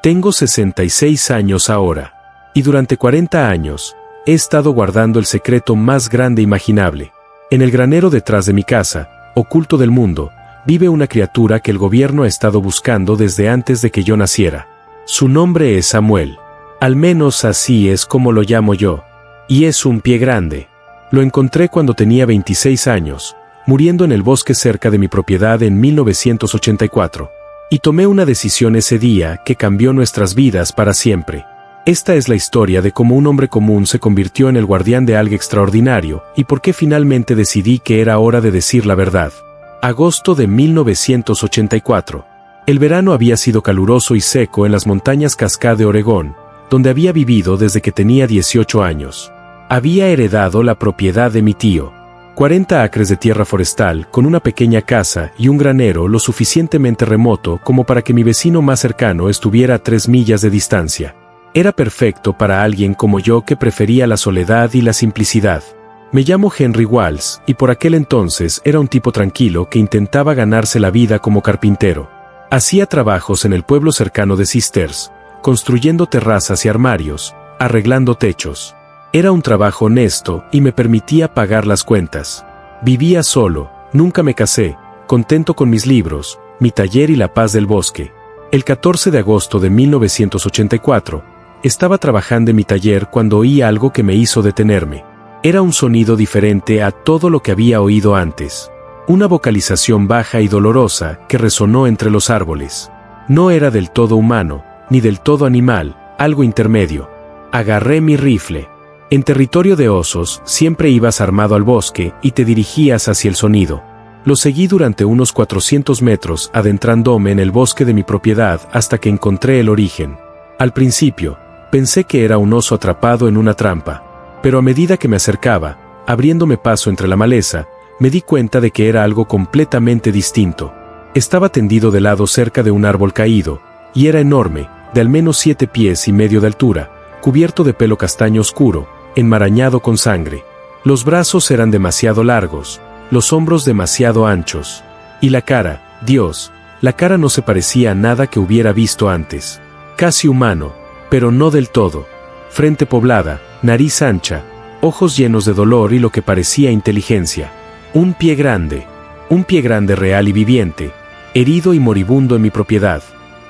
Tengo 66 años ahora. Y durante 40 años, he estado guardando el secreto más grande imaginable. En el granero detrás de mi casa, oculto del mundo, vive una criatura que el gobierno ha estado buscando desde antes de que yo naciera. Su nombre es Samuel. Al menos así es como lo llamo yo. Y es un pie grande. Lo encontré cuando tenía 26 años, muriendo en el bosque cerca de mi propiedad en 1984. Y tomé una decisión ese día que cambió nuestras vidas para siempre. Esta es la historia de cómo un hombre común se convirtió en el guardián de algo extraordinario y por qué finalmente decidí que era hora de decir la verdad. Agosto de 1984. El verano había sido caluroso y seco en las montañas Cascade, Oregón, donde había vivido desde que tenía 18 años. Había heredado la propiedad de mi tío. 40 acres de tierra forestal con una pequeña casa y un granero lo suficientemente remoto como para que mi vecino más cercano estuviera a 3 millas de distancia. Era perfecto para alguien como yo que prefería la soledad y la simplicidad. Me llamo Henry Walls y por aquel entonces era un tipo tranquilo que intentaba ganarse la vida como carpintero. Hacía trabajos en el pueblo cercano de Sisters, construyendo terrazas y armarios, arreglando techos. Era un trabajo honesto y me permitía pagar las cuentas. Vivía solo, nunca me casé, contento con mis libros, mi taller y la paz del bosque. El 14 de agosto de 1984, estaba trabajando en mi taller cuando oí algo que me hizo detenerme. Era un sonido diferente a todo lo que había oído antes. Una vocalización baja y dolorosa que resonó entre los árboles. No era del todo humano, ni del todo animal, algo intermedio. Agarré mi rifle. En territorio de osos, siempre ibas armado al bosque y te dirigías hacia el sonido. Lo seguí durante unos 400 metros adentrándome en el bosque de mi propiedad hasta que encontré el origen. Al principio, pensé que era un oso atrapado en una trampa, pero a medida que me acercaba, abriéndome paso entre la maleza, me di cuenta de que era algo completamente distinto. Estaba tendido de lado cerca de un árbol caído, y era enorme, de al menos 7 pies y medio de altura, cubierto de pelo castaño oscuro, enmarañado con sangre. Los brazos eran demasiado largos, los hombros demasiado anchos. Y la cara, Dios, la cara no se parecía a nada que hubiera visto antes. Casi humano, pero no del todo. Frente poblada, nariz ancha, ojos llenos de dolor y lo que parecía inteligencia. Un pie grande real y viviente, herido y moribundo en mi propiedad.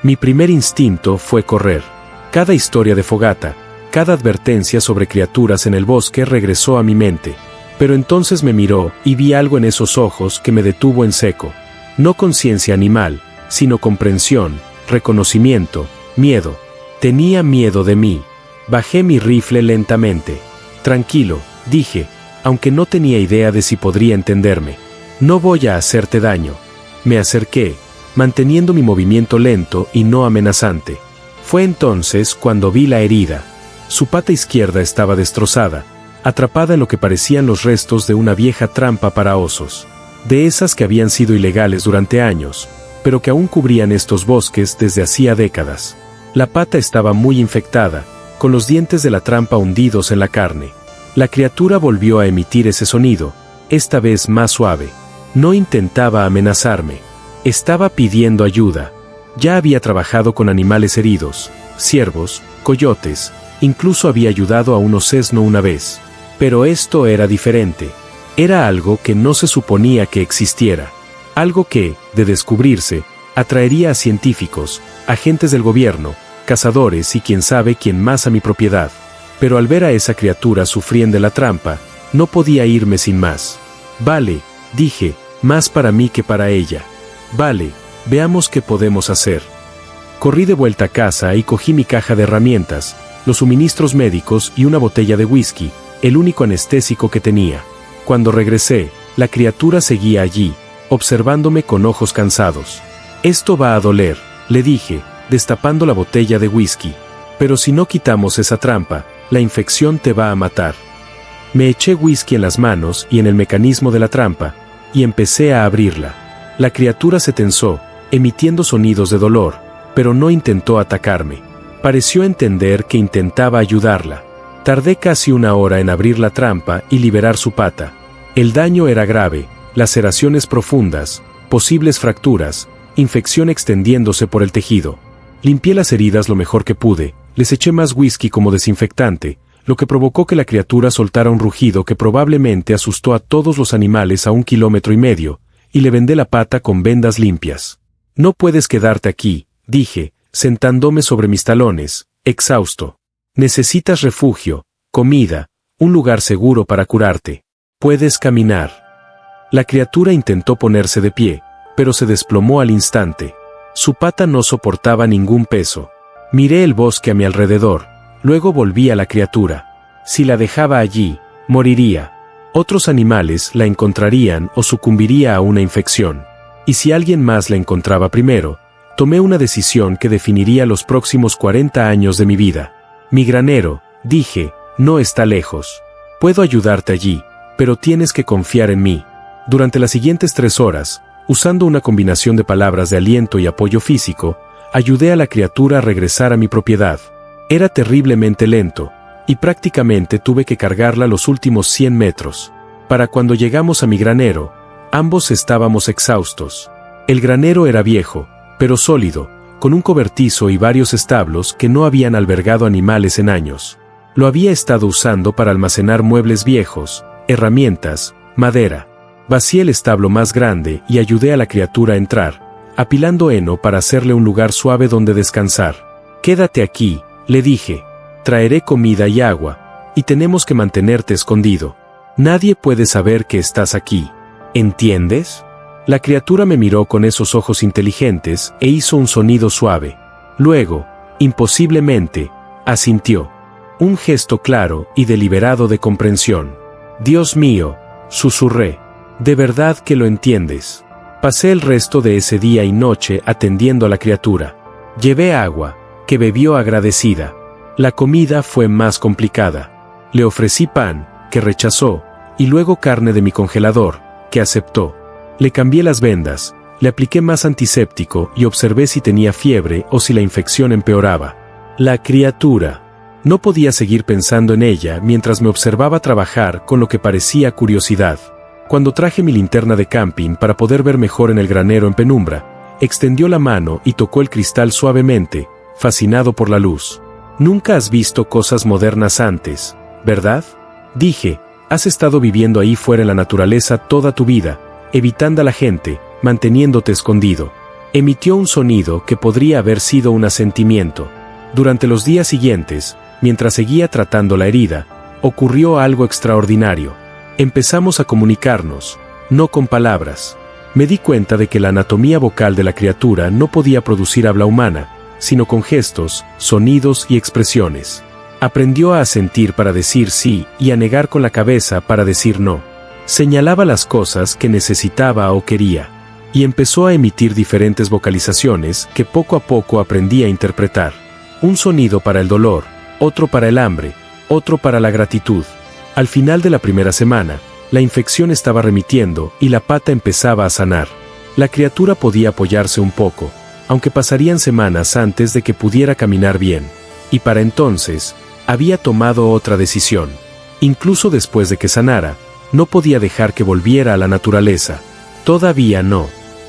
Mi primer instinto fue correr. Cada historia de fogata, cada advertencia sobre criaturas en el bosque regresó a mi mente, pero entonces me miró y vi algo en esos ojos que me detuvo en seco. No conciencia animal, sino comprensión, reconocimiento, miedo. Tenía miedo de mí. Bajé mi rifle lentamente. Tranquilo, dije, aunque no tenía idea de si podría entenderme. No voy a hacerte daño. Me acerqué, manteniendo mi movimiento lento y no amenazante. Fue entonces cuando vi la herida. Su pata izquierda estaba destrozada, atrapada en lo que parecían los restos de una vieja trampa para osos. De esas que habían sido ilegales durante años, pero que aún cubrían estos bosques desde hacía décadas. La pata estaba muy infectada, con los dientes de la trampa hundidos en la carne. La criatura volvió a emitir ese sonido, esta vez más suave. No intentaba amenazarme. Estaba pidiendo ayuda. Ya había trabajado con animales heridos, ciervos, coyotes. Incluso había ayudado a un osesno una vez. Pero esto era diferente. Era algo que no se suponía que existiera. Algo que, de descubrirse, atraería a científicos, agentes del gobierno, cazadores y quién sabe quién más a mi propiedad. Pero al ver a esa criatura sufriendo la trampa, no podía irme sin más. Vale, dije, más para mí que para ella. Vale, veamos qué podemos hacer. Corrí de vuelta a casa y cogí mi caja de herramientas, los suministros médicos y una botella de whisky, el único anestésico que tenía. Cuando regresé, la criatura seguía allí, observándome con ojos cansados. Esto va a doler, le dije, destapando la botella de whisky. Pero si no quitamos esa trampa, la infección te va a matar. Me eché whisky en las manos y en el mecanismo de la trampa, y empecé a abrirla. La criatura se tensó, emitiendo sonidos de dolor, pero no intentó atacarme. Pareció entender que intentaba ayudarla. Tardé casi 1 hora en abrir la trampa y liberar su pata. El daño era grave, laceraciones profundas, posibles fracturas, infección extendiéndose por el tejido. Limpié las heridas lo mejor que pude, les eché más whisky como desinfectante, lo que provocó que la criatura soltara un rugido que probablemente asustó a todos los animales a 1,5 kilómetros, y le vendé la pata con vendas limpias. No puedes quedarte aquí, dije, sentándome sobre mis talones, exhausto. Necesitas refugio, comida, un lugar seguro para curarte. Puedes caminar. La criatura intentó ponerse de pie, pero se desplomó al instante. Su pata no soportaba ningún peso. Miré el bosque a mi alrededor, luego volví a la criatura. Si la dejaba allí, moriría. Otros animales la encontrarían o sucumbiría a una infección. Y si alguien más la encontraba primero, tomé una decisión que definiría los próximos 40 años de mi vida. Mi granero, dije, no está lejos. Puedo ayudarte allí, pero tienes que confiar en mí. Durante las siguientes 3 horas, usando una combinación de palabras de aliento y apoyo físico, ayudé a la criatura a regresar a mi propiedad. Era terriblemente lento, y prácticamente tuve que cargarla los últimos 100 metros. Para cuando llegamos a mi granero, ambos estábamos exhaustos. El granero era viejo, pero sólido, con un cobertizo y varios establos que no habían albergado animales en años. Lo había estado usando para almacenar muebles viejos, herramientas, madera. Vacié el establo más grande y ayudé a la criatura a entrar, apilando heno para hacerle un lugar suave donde descansar. Quédate aquí, le dije. Traeré comida y agua, y tenemos que mantenerte escondido. Nadie puede saber que estás aquí. ¿Entiendes? La criatura me miró con esos ojos inteligentes e hizo un sonido suave. Luego, imposiblemente, asintió. Un gesto claro y deliberado de comprensión. Dios mío, susurré. De verdad que lo entiendes. Pasé el resto de ese día y noche atendiendo a la criatura. Llevé agua, que bebió agradecida. La comida fue más complicada. Le ofrecí pan, que rechazó, y luego carne de mi congelador, que aceptó. Le cambié las vendas, le apliqué más antiséptico y observé si tenía fiebre o si la infección empeoraba. La criatura. No podía seguir pensando en ella mientras me observaba trabajar con lo que parecía curiosidad. Cuando traje mi linterna de camping para poder ver mejor en el granero en penumbra, extendió la mano y tocó el cristal suavemente, fascinado por la luz. Nunca has visto cosas modernas antes, ¿verdad? Dije, has estado viviendo ahí fuera en la naturaleza toda tu vida, evitando a la gente, manteniéndote escondido. Emitió un sonido que podría haber sido un asentimiento. Durante los días siguientes, mientras seguía tratando la herida, ocurrió algo extraordinario. Empezamos a comunicarnos, no con palabras. Me di cuenta de que la anatomía vocal de la criatura no podía producir habla humana, sino con gestos, sonidos y expresiones. Aprendió a asentir para decir sí y a negar con la cabeza para decir no. Señalaba las cosas que necesitaba o quería, y empezó a emitir diferentes vocalizaciones que poco a poco aprendí a interpretar. Un sonido para el dolor, otro para el hambre, otro para la gratitud. Al final de la primera semana, la infección estaba remitiendo y la pata empezaba a sanar. La criatura podía apoyarse un poco, aunque pasarían semanas antes de que pudiera caminar bien. Y para entonces, había tomado otra decisión. Incluso después de que sanara, no podía dejar que volviera a la naturaleza. Todavía no.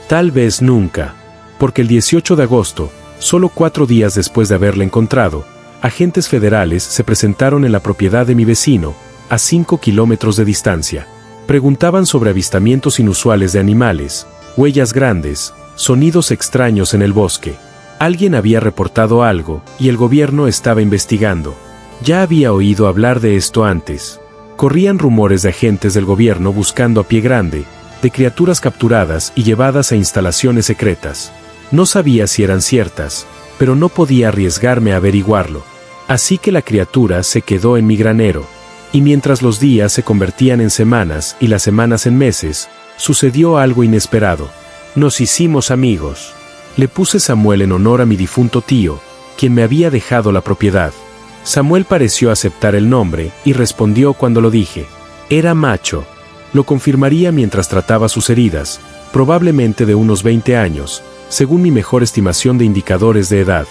Tal vez nunca. Porque el 18 de agosto, solo 4 días después de haberla encontrado, agentes federales se presentaron en la propiedad de mi vecino, a 5 kilómetros de distancia. Preguntaban sobre avistamientos inusuales de animales, huellas grandes, sonidos extraños en el bosque. Alguien había reportado algo, y el gobierno estaba investigando. Ya había oído hablar de esto antes. Corrían rumores de agentes del gobierno buscando a pie grande, de criaturas capturadas y llevadas a instalaciones secretas. No sabía si eran ciertas, pero no podía arriesgarme a averiguarlo. Así que la criatura se quedó en mi granero. Y mientras los días se convertían en semanas y las semanas en meses, sucedió algo inesperado. Nos hicimos amigos. Le puse Samuel en honor a mi difunto tío, quien me había dejado la propiedad. Samuel pareció aceptar el nombre y respondió cuando lo dije. Era macho. Lo confirmaría mientras trataba sus heridas, probablemente de unos 20 años, según mi mejor estimación de indicadores de edad.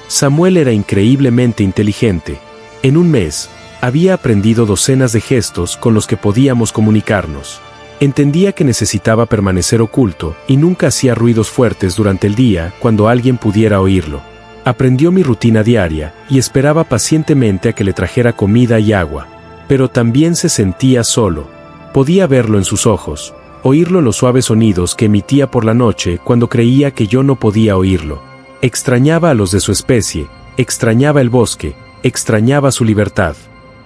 Samuel era increíblemente inteligente. En un mes, había aprendido docenas de gestos con los que podíamos comunicarnos. Entendía que necesitaba permanecer oculto y nunca hacía ruidos fuertes durante el día cuando alguien pudiera oírlo. Aprendió mi rutina diaria y esperaba pacientemente a que le trajera comida y agua. Pero también se sentía solo. Podía verlo en sus ojos, oírlo en los suaves sonidos que emitía por la noche cuando creía que yo no podía oírlo. Extrañaba a los de su especie, extrañaba el bosque, extrañaba su libertad.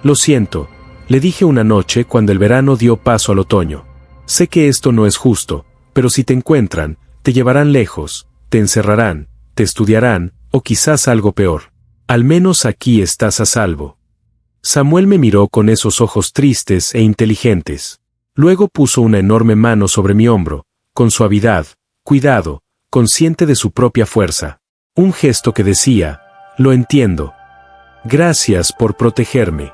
Lo siento, le dije una noche cuando el verano dio paso al otoño. Sé que esto no es justo, pero si te encuentran, te llevarán lejos, te encerrarán, te estudiarán, o quizás algo peor. Al menos aquí estás a salvo. Samuel me miró con esos ojos tristes e inteligentes. Luego puso una enorme mano sobre mi hombro, con suavidad, cuidado, consciente de su propia fuerza. Un gesto que decía, lo entiendo. Gracias por protegerme.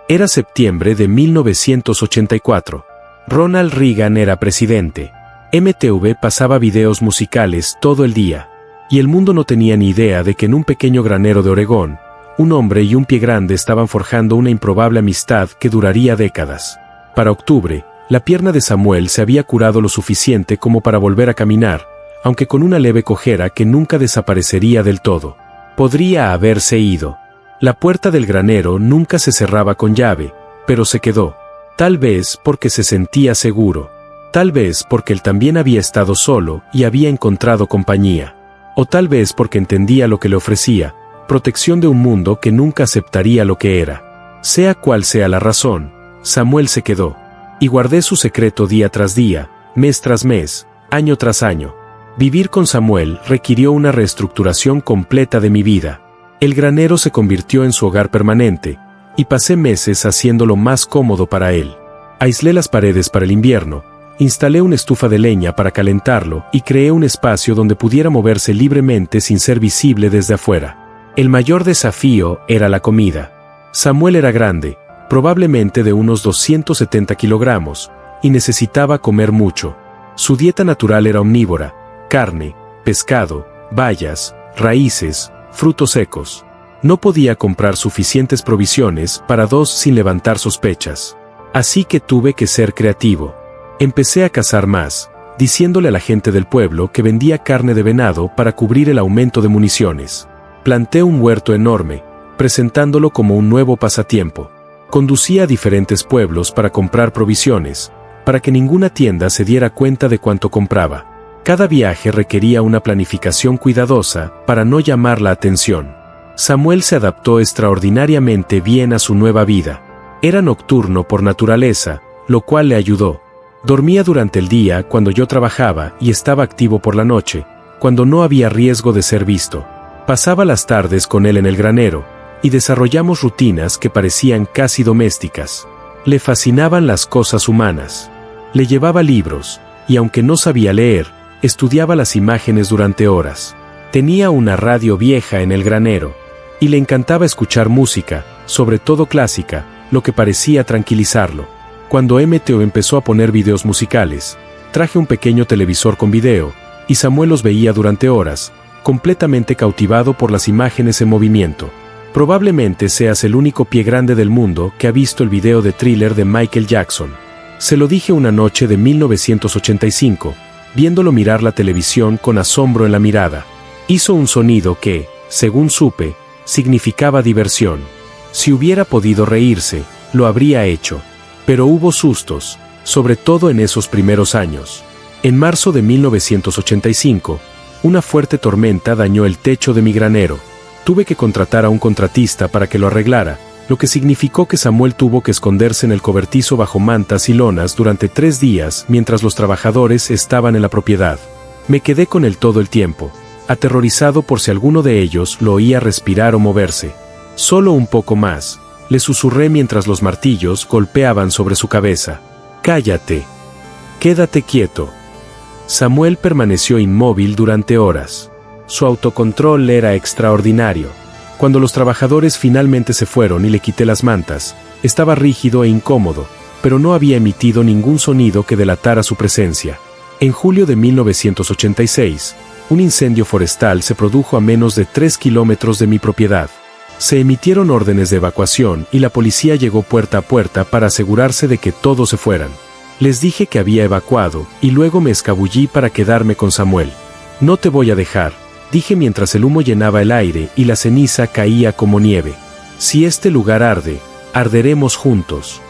Era septiembre de 1984. Ronald Reagan era presidente. MTV pasaba videos musicales todo el día. Y el mundo no tenía ni idea de que en un pequeño granero de Oregón, un hombre y un pie grande estaban forjando una improbable amistad que duraría décadas. Para octubre, la pierna de Samuel se había curado lo suficiente como para volver a caminar, aunque con una leve cojera que nunca desaparecería del todo. Podría haberse ido. La puerta del granero nunca se cerraba con llave, pero se quedó. Tal vez porque se sentía seguro. Tal vez porque él también había estado solo y había encontrado compañía. O tal vez porque entendía lo que le ofrecía, protección de un mundo que nunca aceptaría lo que era. Sea cual sea la razón, Samuel se quedó. Y guardé su secreto día tras día, mes tras mes, año tras año. Vivir con Samuel requirió una reestructuración completa de mi vida. El granero se convirtió en su hogar permanente, y pasé meses haciéndolo más cómodo para él. Aislé las paredes para el invierno, instalé una estufa de leña para calentarlo y creé un espacio donde pudiera moverse libremente sin ser visible desde afuera. El mayor desafío era la comida. Samuel era grande, probablemente de unos 270 kilogramos, y necesitaba comer mucho. Su dieta natural era omnívora: carne, pescado, bayas, raíces, frutos secos. No podía comprar suficientes provisiones para dos sin levantar sospechas. Así que tuve que ser creativo. Empecé a cazar más, diciéndole a la gente del pueblo que vendía carne de venado para cubrir el aumento de municiones. Planté un huerto enorme, presentándolo como un nuevo pasatiempo. Conducía a diferentes pueblos para comprar provisiones, para que ninguna tienda se diera cuenta de cuánto compraba. Cada viaje requería una planificación cuidadosa para no llamar la atención. Samuel se adaptó extraordinariamente bien a su nueva vida. Era nocturno por naturaleza, lo cual le ayudó. Dormía durante el día cuando yo trabajaba y estaba activo por la noche, cuando no había riesgo de ser visto. Pasaba las tardes con él en el granero, y desarrollamos rutinas que parecían casi domésticas. Le fascinaban las cosas humanas. Le llevaba libros, y aunque no sabía leer, estudiaba las imágenes durante horas. Tenía una radio vieja en el granero, y le encantaba escuchar música, sobre todo clásica, lo que parecía tranquilizarlo. Cuando MTO empezó a poner videos musicales, traje un pequeño televisor con video, y Samuel los veía durante horas, completamente cautivado por las imágenes en movimiento. Probablemente seas el único pie grande del mundo que ha visto el video de Thriller de Michael Jackson. Se lo dije una noche de 1985, viéndolo mirar la televisión con asombro en la mirada. Hizo un sonido que, según supe, significaba diversión. Si hubiera podido reírse, lo habría hecho. Pero hubo sustos, sobre todo en esos primeros años. En marzo de 1985, una fuerte tormenta dañó el techo de mi granero. Tuve que contratar a un contratista para que lo arreglara, lo que significó que Samuel tuvo que esconderse en el cobertizo bajo mantas y lonas durante 3 días mientras los trabajadores estaban en la propiedad. Me quedé con él todo el tiempo, aterrorizado por si alguno de ellos lo oía respirar o moverse. Solo un poco más, le susurré mientras los martillos golpeaban sobre su cabeza. «Cállate. Quédate quieto». Samuel permaneció inmóvil durante horas. Su autocontrol era extraordinario. Cuando los trabajadores finalmente se fueron y le quité las mantas, estaba rígido e incómodo, pero no había emitido ningún sonido que delatara su presencia. En julio de 1986, un incendio forestal se produjo a menos de 3 kilómetros de mi propiedad. Se emitieron órdenes de evacuación y la policía llegó puerta a puerta para asegurarse de que todos se fueran. Les dije que había evacuado y luego me escabullí para quedarme con Samuel. «No te voy a dejar», dije mientras el humo llenaba el aire y la ceniza caía como nieve. Si este lugar arde, arderemos juntos.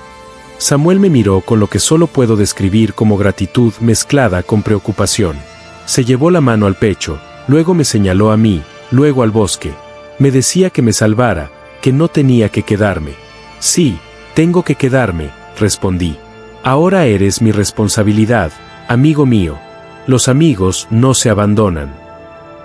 Samuel me miró con lo que solo puedo describir como gratitud mezclada con preocupación. Se llevó la mano al pecho, luego me señaló a mí, luego al bosque. Me decía que me salvara, que no tenía que quedarme. Sí, tengo que quedarme, respondí. Ahora eres mi responsabilidad, amigo mío. Los amigos no se abandonan.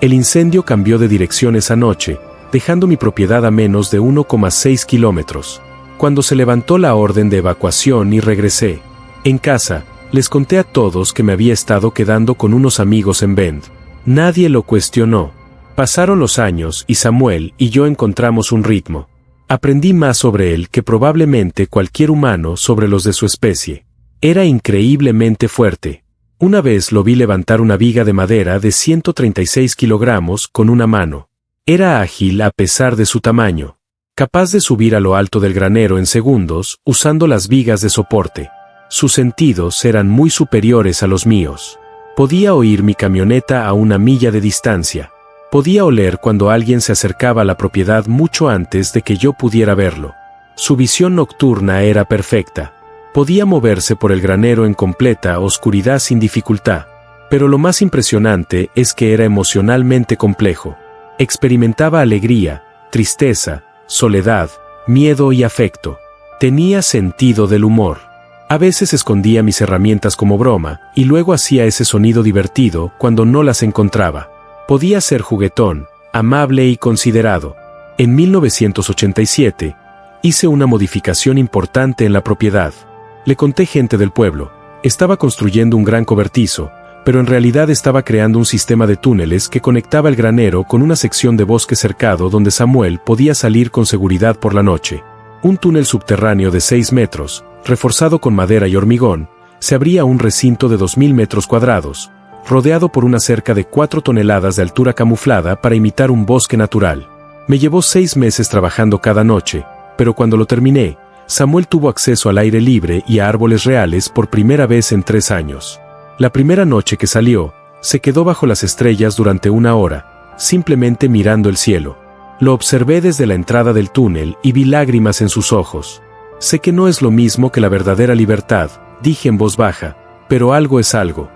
El incendio cambió de dirección esa noche, dejando mi propiedad a menos de 1,6 kilómetros. Cuando se levantó la orden de evacuación y regresé. En casa, les conté a todos que me había estado quedando con unos amigos en Bend. Nadie lo cuestionó. Pasaron los años y Samuel y yo encontramos un ritmo. Aprendí más sobre él que probablemente cualquier humano sobre los de su especie. Era increíblemente fuerte. Una vez lo vi levantar una viga de madera de 136 kilogramos con una mano. Era ágil a pesar de su tamaño. Capaz de subir a lo alto del granero en segundos usando las vigas de soporte. Sus sentidos eran muy superiores a los míos. Podía oír mi camioneta a 1 milla de distancia. Podía oler cuando alguien se acercaba a la propiedad mucho antes de que yo pudiera verlo. Su visión nocturna era perfecta. Podía moverse por el granero en completa oscuridad sin dificultad. Pero lo más impresionante es que era emocionalmente complejo. Experimentaba alegría, tristeza, soledad, miedo y afecto. Tenía sentido del humor. A veces escondía mis herramientas como broma, y luego hacía ese sonido divertido cuando no las encontraba. Podía ser juguetón, amable y considerado. En 1987, hice una modificación importante en la propiedad. Le conté gente del pueblo. Estaba construyendo un gran cobertizo, pero en realidad estaba creando un sistema de túneles que conectaba el granero con una sección de bosque cercado donde Samuel podía salir con seguridad por la noche. Un túnel subterráneo de 6 metros, reforzado con madera y hormigón, se abría a un recinto de 2.000 metros cuadrados, rodeado por una cerca de 4 toneladas de altura camuflada para imitar un bosque natural. Me llevó 6 meses trabajando cada noche, pero cuando lo terminé, Samuel tuvo acceso al aire libre y a árboles reales por primera vez en 3 años. La primera noche que salió, se quedó bajo las estrellas durante 1 hora, simplemente mirando el cielo. Lo observé desde la entrada del túnel y vi lágrimas en sus ojos. Sé que no es lo mismo que la verdadera libertad, dije en voz baja, pero algo es algo.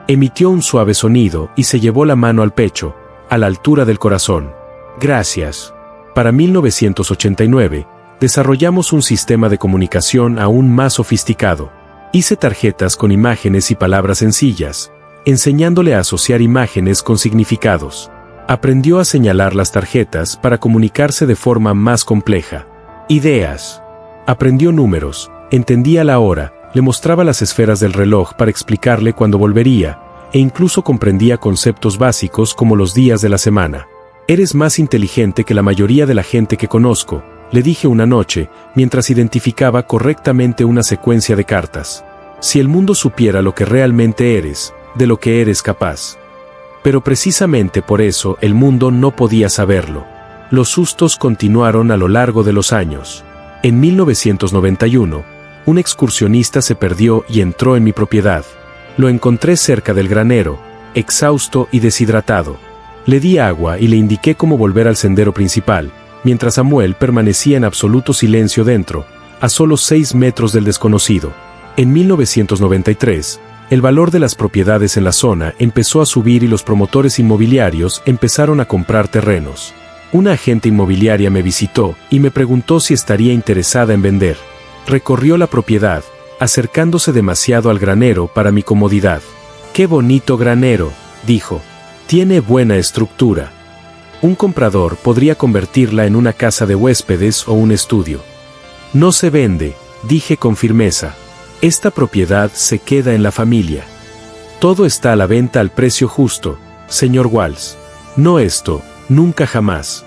Emitió un suave sonido y se llevó la mano al pecho, a la altura del corazón. Gracias. Para 1989, desarrollamos un sistema de comunicación aún más sofisticado. Hice tarjetas con imágenes y palabras sencillas, enseñándole a asociar imágenes con significados. Aprendió a señalar las tarjetas para comunicarse de forma más compleja. Ideas. Aprendió números, entendía la hora, le mostraba las esferas del reloj para explicarle cuándo volvería, e incluso comprendía conceptos básicos como los días de la semana. Eres más inteligente que la mayoría de la gente que conozco, le dije una noche, mientras identificaba correctamente una secuencia de cartas. Si el mundo supiera lo que realmente eres, de lo que eres capaz. Pero precisamente por eso el mundo no podía saberlo. Los sustos continuaron a lo largo de los años. En 1991, un excursionista se perdió y entró en mi propiedad. Lo encontré cerca del granero, exhausto y deshidratado. Le di agua y le indiqué cómo volver al sendero principal, mientras Samuel permanecía en absoluto silencio dentro, a solo 6 metros del desconocido. En 1993, el valor de las propiedades en la zona empezó a subir y los promotores inmobiliarios empezaron a comprar terrenos. Una agente inmobiliaria me visitó y me preguntó si estaría interesada en vender. Recorrió la propiedad, acercándose demasiado al granero para mi comodidad. ¡Qué bonito granero!, dijo. Tiene buena estructura. Un comprador podría convertirla en una casa de huéspedes o un estudio. No se vende, dije con firmeza. Esta propiedad se queda en la familia. Todo está a la venta al precio justo, señor Walls. No esto, nunca jamás.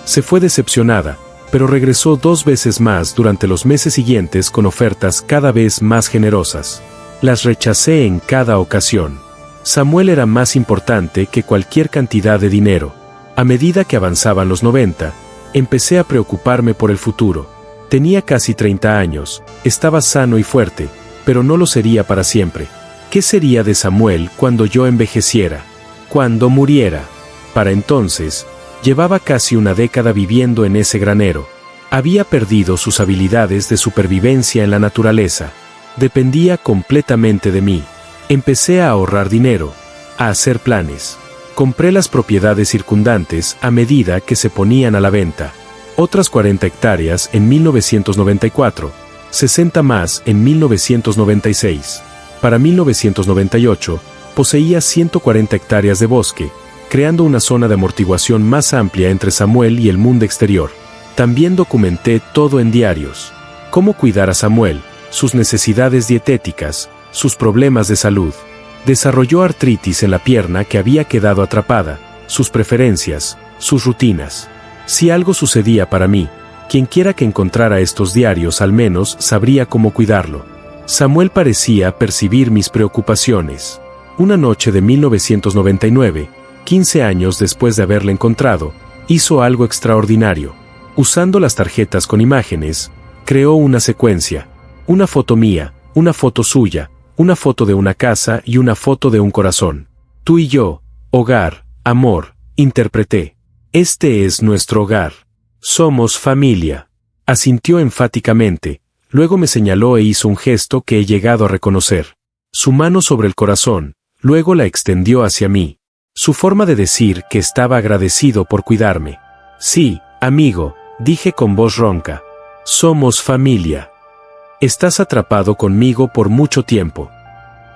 Se fue decepcionada, pero regresó 2 veces más durante los meses siguientes con ofertas cada vez más generosas. Las rechacé en cada ocasión. Samuel era más importante que cualquier cantidad de dinero. A medida que avanzaban los 90, empecé a preocuparme por el futuro. Tenía casi 30 años, estaba sano y fuerte, pero no lo sería para siempre. ¿Qué sería de Samuel cuando yo envejeciera? Cuando muriera. Para entonces, llevaba casi una década viviendo en ese granero. Había perdido sus habilidades de supervivencia en la naturaleza. Dependía completamente de mí. Empecé a ahorrar dinero, a hacer planes. Compré las propiedades circundantes a medida que se ponían a la venta. Otras 40 hectáreas en 1994, 60 más en 1996. Para 1998, poseía 140 hectáreas de bosque, creando una zona de amortiguación más amplia entre Samuel y el mundo exterior. También documenté todo en diarios. Cómo cuidar a Samuel, sus necesidades dietéticas, sus problemas de salud. Desarrolló artritis en la pierna que había quedado atrapada, sus preferencias, sus rutinas. Si algo sucedía para mí, quienquiera que encontrara estos diarios al menos sabría cómo cuidarlo. Samuel parecía percibir mis preocupaciones. Una noche de 1999, 15 años después de haberle encontrado, hizo algo extraordinario. Usando las tarjetas con imágenes, creó una secuencia. Una foto mía, una foto suya, una foto de una casa y una foto de un corazón. Tú y yo, hogar, amor, interpreté. Este es nuestro hogar. Somos familia. Asintió enfáticamente, luego me señaló e hizo un gesto que he llegado a reconocer. Su mano sobre el corazón, luego la extendió hacia mí. Su forma de decir que estaba agradecido por cuidarme. Sí, amigo, dije con voz ronca. Somos familia. Estás atrapado conmigo por mucho tiempo.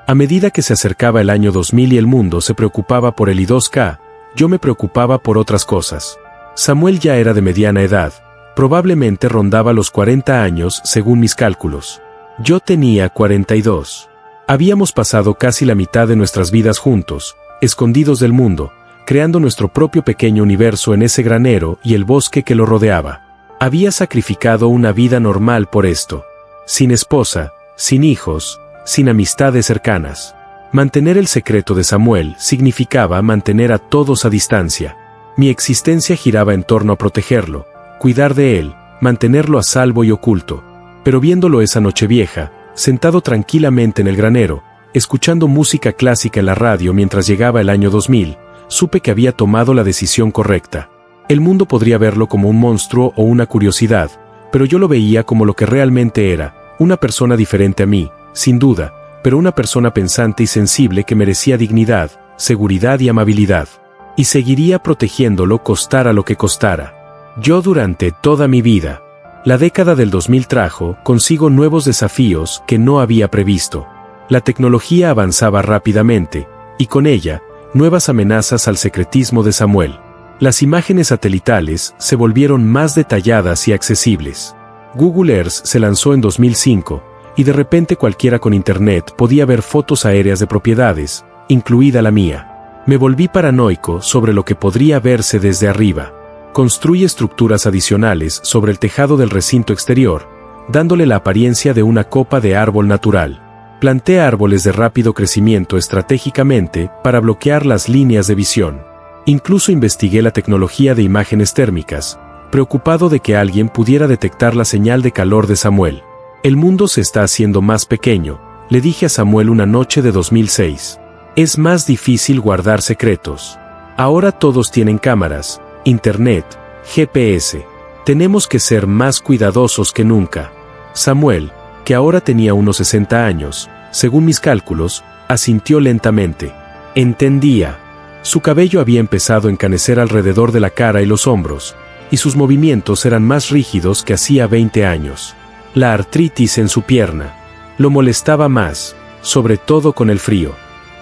A medida que se acercaba el año 2000 y el mundo se preocupaba por el I2K, yo me preocupaba por otras cosas. Samuel ya era de mediana edad, probablemente rondaba los 40 años según mis cálculos. Yo tenía 42. Habíamos pasado casi la mitad de nuestras vidas juntos, escondidos del mundo, creando nuestro propio pequeño universo en ese granero y el bosque que lo rodeaba. Había sacrificado una vida normal por esto. Sin esposa, sin hijos, sin amistades cercanas. Mantener el secreto de Samuel significaba mantener a todos a distancia. Mi existencia giraba en torno a protegerlo, cuidar de él, mantenerlo a salvo y oculto. Pero viéndolo esa noche vieja, sentado tranquilamente en el granero, escuchando música clásica en la radio mientras llegaba el año 2000, supe que había tomado la decisión correcta. El mundo podría verlo como un monstruo o una curiosidad, pero yo lo veía como lo que realmente era, una persona diferente a mí, sin duda, pero una persona pensante y sensible que merecía dignidad, seguridad y amabilidad. Y seguiría protegiéndolo costara lo que costara. Yo durante toda mi vida. La década del 2000 trajo consigo nuevos desafíos que no había previsto. La tecnología avanzaba rápidamente, y con ella, nuevas amenazas al secretismo de Samuel. Las imágenes satelitales se volvieron más detalladas y accesibles. Google Earth se lanzó en 2005, y de repente cualquiera con internet podía ver fotos aéreas de propiedades, incluida la mía. Me volví paranoico sobre lo que podría verse desde arriba. Construí estructuras adicionales sobre el tejado del recinto exterior, dándole la apariencia de una copa de árbol natural. Planté árboles de rápido crecimiento estratégicamente para bloquear las líneas de visión. Incluso investigué la tecnología de imágenes térmicas, preocupado de que alguien pudiera detectar la señal de calor de Samuel. El mundo se está haciendo más pequeño, le dije a Samuel una noche de 2006. Es más difícil guardar secretos. Ahora todos tienen cámaras, internet, GPS. Tenemos que ser más cuidadosos que nunca. Samuel, que ahora tenía unos 60 años, según mis cálculos, asintió lentamente. Entendía. Su cabello había empezado a encanecer alrededor de la cara y los hombros, y sus movimientos eran más rígidos que hacía 20 años. La artritis en su pierna lo molestaba más, sobre todo con el frío.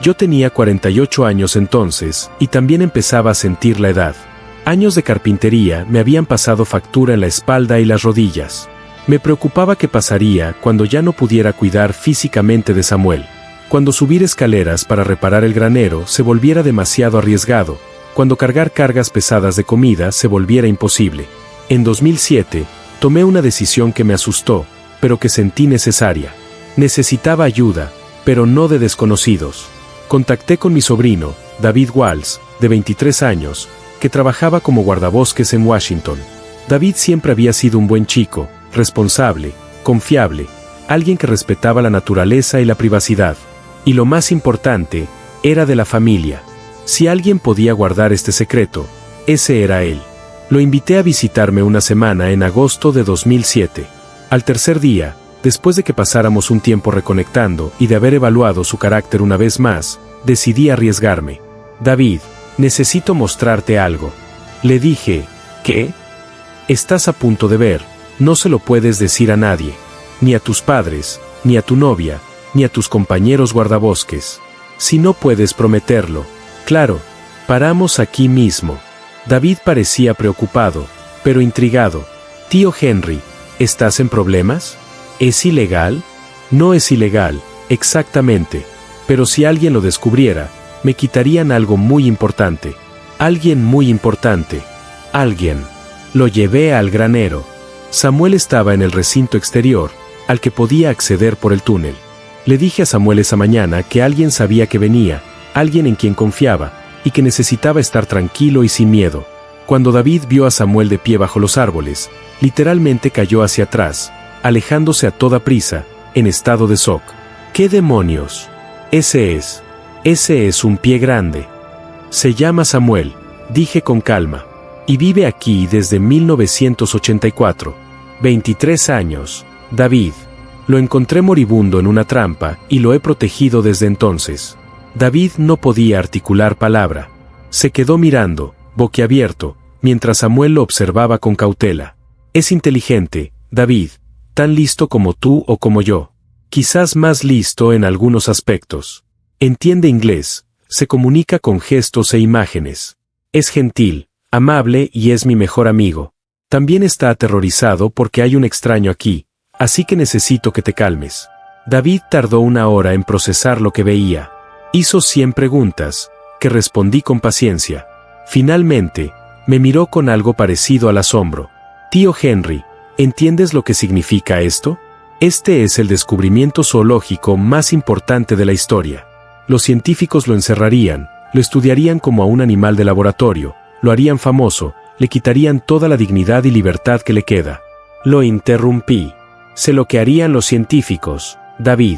Yo tenía 48 años entonces, y también empezaba a sentir la edad. Años de carpintería me habían pasado factura en la espalda y las rodillas. Me preocupaba qué pasaría cuando ya no pudiera cuidar físicamente de Samuel. Cuando subir escaleras para reparar el granero se volviera demasiado arriesgado, cuando cargar cargas pesadas de comida se volviera imposible. En 2007, tomé una decisión que me asustó, pero que sentí necesaria. Necesitaba ayuda, pero no de desconocidos. Contacté con mi sobrino, David Walls, de 23 años, que trabajaba como guardabosques en Washington. David siempre había sido un buen chico, responsable, confiable, alguien que respetaba la naturaleza y la privacidad. Y lo más importante, era de la familia. Si alguien podía guardar este secreto, ese era él. Lo invité a visitarme una semana en agosto de 2007. Al tercer día, después de que pasáramos un tiempo reconectando y de haber evaluado su carácter una vez más, decidí arriesgarme. David, necesito mostrarte algo. Le dije, ¿qué? Estás a punto de ver, no se lo puedes decir a nadie, ni a tus padres, ni a tu novia, ni a tus compañeros guardabosques. Si no puedes prometerlo, claro, paramos aquí mismo. David parecía preocupado, pero intrigado. Tío Henry, ¿estás en problemas? ¿Es ilegal? No es ilegal, exactamente, pero si alguien lo descubriera, me quitarían algo muy importante. Alguien muy importante. Alguien. Lo llevé al granero. Samuel estaba en el recinto exterior, al que podía acceder por el túnel. Le dije a Samuel esa mañana que alguien sabía que venía, alguien en quien confiaba, y que necesitaba estar tranquilo y sin miedo. Cuando David vio a Samuel de pie bajo los árboles, literalmente cayó hacia atrás, alejándose a toda prisa, en estado de shock. ¿Qué demonios? Ese es un pie grande. Se llama Samuel, dije con calma, y vive aquí desde 1984. 23 años, David. Lo encontré moribundo en una trampa y lo he protegido desde entonces. David no podía articular palabra. Se quedó mirando, boquiabierto, mientras Samuel lo observaba con cautela. Es inteligente, David, tan listo como tú o como yo. Quizás más listo en algunos aspectos. Entiende inglés, se comunica con gestos e imágenes. Es gentil, amable y es mi mejor amigo. También está aterrorizado porque hay un extraño aquí, así que necesito que te calmes. David tardó una hora en procesar lo que veía. Hizo 100 preguntas, que respondí con paciencia. Finalmente, me miró con algo parecido al asombro. Tío Henry, ¿entiendes lo que significa esto? Este es el descubrimiento zoológico más importante de la historia. Los científicos lo encerrarían, lo estudiarían como a un animal de laboratorio, lo harían famoso, le quitarían toda la dignidad y libertad que le queda. Lo interrumpí. Sé lo que harían los científicos, David.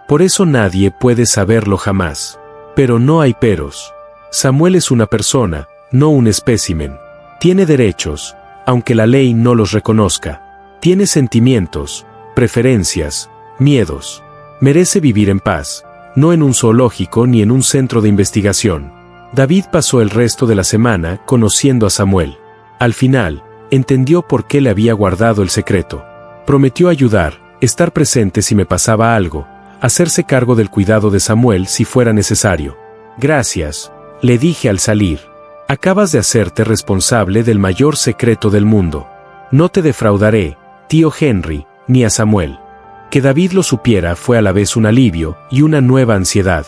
Por eso nadie puede saberlo jamás. Pero no hay peros. Samuel es una persona, no un espécimen. Tiene derechos, aunque la ley no los reconozca. Tiene sentimientos, preferencias, miedos. Merece vivir en paz, no en un zoológico ni en un centro de investigación. David pasó el resto de la semana conociendo a Samuel. Al final, entendió por qué le había guardado el secreto. Prometió ayudar, estar presente si me pasaba algo, hacerse cargo del cuidado de Samuel si fuera necesario. Gracias, le dije al salir. Acabas de hacerte responsable del mayor secreto del mundo. No te defraudaré, tío Henry, ni a Samuel. Que David lo supiera fue a la vez un alivio y una nueva ansiedad.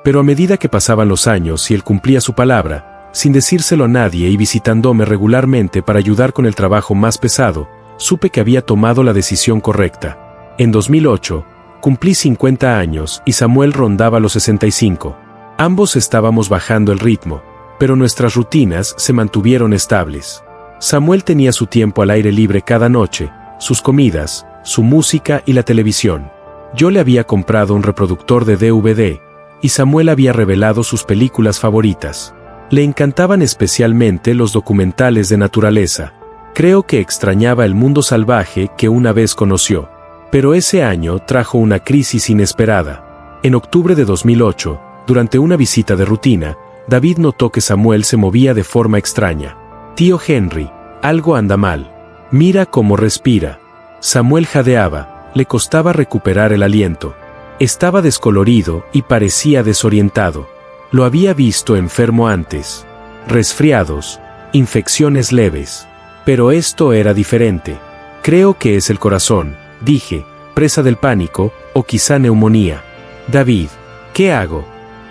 Pero a medida que pasaban los años y él cumplía su palabra, sin decírselo a nadie y visitándome regularmente para ayudar con el trabajo más pesado, supe que había tomado la decisión correcta. En 2008, cumplí 50 años y Samuel rondaba los 65. Ambos estábamos bajando el ritmo, pero nuestras rutinas se mantuvieron estables. Samuel tenía su tiempo al aire libre cada noche, sus comidas, su música y la televisión. Yo le había comprado un reproductor de DVD, y Samuel había revelado sus películas favoritas. Le encantaban especialmente los documentales de naturaleza. Creo que extrañaba el mundo salvaje que una vez conoció. Pero ese año trajo una crisis inesperada. En octubre de 2008, durante una visita de rutina, David notó que Samuel se movía de forma extraña. Tío Henry, algo anda mal. Mira cómo respira. Samuel jadeaba, le costaba recuperar el aliento. Estaba descolorido y parecía desorientado. Lo había visto enfermo antes. Resfriados, infecciones leves. Pero esto era diferente. Creo que es el corazón, dije, presa del pánico, o quizá neumonía. David, ¿qué hago?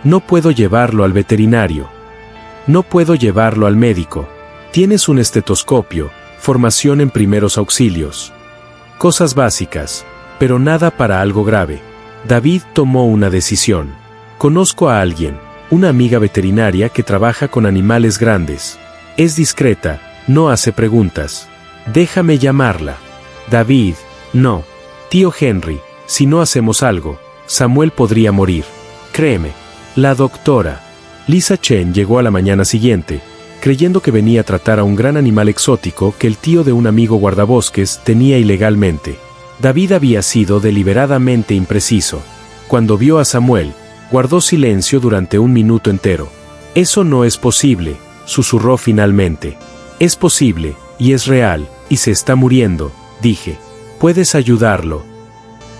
No puedo llevarlo al veterinario. No puedo llevarlo al médico. Tienes un estetoscopio, formación en primeros auxilios. Cosas básicas, pero nada para algo grave. David tomó una decisión. Conozco a alguien, una amiga veterinaria que trabaja con animales grandes. Es discreta, no hace preguntas. Déjame llamarla. David, no. Tío Henry, si no hacemos algo, Samuel podría morir. Créeme. La doctora. Lisa Chen llegó a la mañana siguiente, creyendo que venía a tratar a un gran animal exótico que el tío de un amigo guardabosques tenía ilegalmente. David había sido deliberadamente impreciso. Cuando vio a Samuel, guardó silencio durante un minuto entero. «Eso no es posible», susurró finalmente. «Es posible, y es real, y se está muriendo», dije. «Puedes ayudarlo».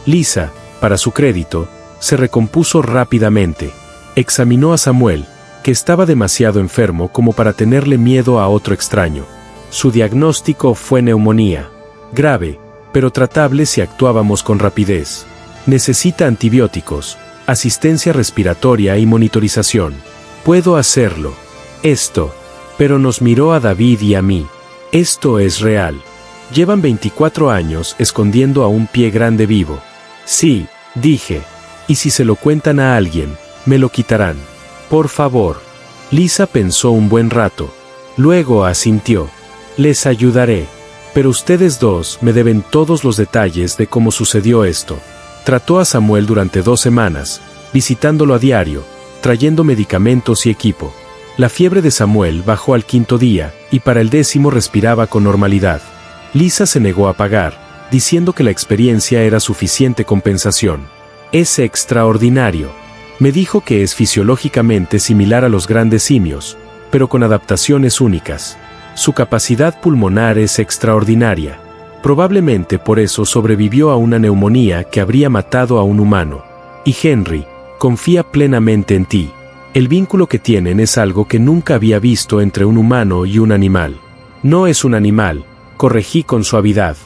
Lisa, para su crédito, se recompuso rápidamente. Examinó a Samuel, que estaba demasiado enfermo como para tenerle miedo a otro extraño. Su diagnóstico fue neumonía. Grave, pero tratable si actuábamos con rapidez. Necesita antibióticos, asistencia respiratoria y monitorización. Puedo hacerlo. Esto. Pero nos miró a David y a mí. Esto es real. Llevan 24 años escondiendo a un pie grande vivo. Sí, dije. Y si se lo cuentan a alguien, me lo quitarán. Por favor. Lisa pensó un buen rato. Luego asintió. Les ayudaré. Pero ustedes dos me deben todos los detalles de cómo sucedió esto. Trató a Samuel durante 2 semanas, visitándolo a diario, trayendo medicamentos y equipo. La fiebre de Samuel bajó al 5.º día, y para el 10º respiraba con normalidad. Lisa se negó a pagar, diciendo que la experiencia era suficiente compensación. Es extraordinario. Me dijo que es fisiológicamente similar a los grandes simios, pero con adaptaciones únicas. Su capacidad pulmonar es extraordinaria. Probablemente por eso sobrevivió a una neumonía que habría matado a un humano. Y Henry, confía plenamente en ti. El vínculo que tienen es algo que nunca había visto entre un humano y un animal. No es un animal, corregí con suavidad.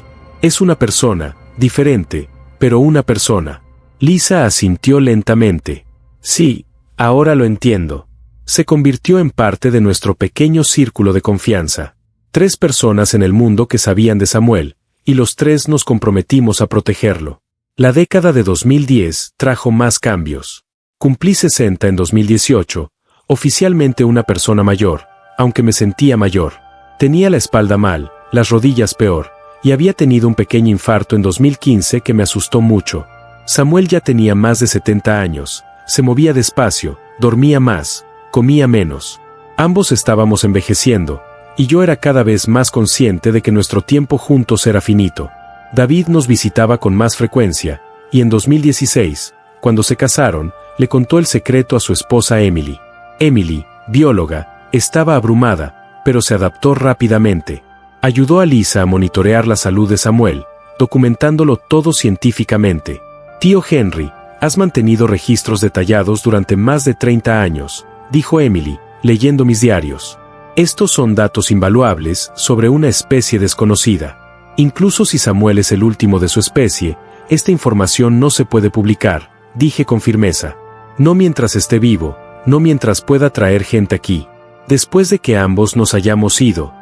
Es una persona, diferente, pero una persona. Lisa asintió lentamente. Sí, ahora lo entiendo. Se convirtió en parte de nuestro pequeño círculo de confianza. 3 personas en el mundo que sabían de Samuel, y los 3 nos comprometimos a protegerlo. La década de 2010 trajo más cambios. Cumplí 60 en 2018, oficialmente una persona mayor, aunque me sentía mayor. Tenía la espalda mal, las rodillas peor, y había tenido un pequeño infarto en 2015 que me asustó mucho. Samuel ya tenía más de 70 años, se movía despacio, dormía más, comía menos. Ambos estábamos envejeciendo, y yo era cada vez más consciente de que nuestro tiempo juntos era finito. David nos visitaba con más frecuencia, y en 2016, cuando se casaron, le contó el secreto a su esposa Emily. Emily, bióloga, estaba abrumada, pero se adaptó rápidamente. Ayudó a Lisa a monitorear la salud de Samuel, documentándolo todo científicamente. Tío Henry, has mantenido registros detallados durante más de 30 años, dijo Emily, leyendo mis diarios. Estos son datos invaluables sobre una especie desconocida. Incluso si Samuel es el último de su especie, esta información no se puede publicar, dije con firmeza. No mientras esté vivo, no mientras pueda traer gente aquí. Después de que ambos nos hayamos ido,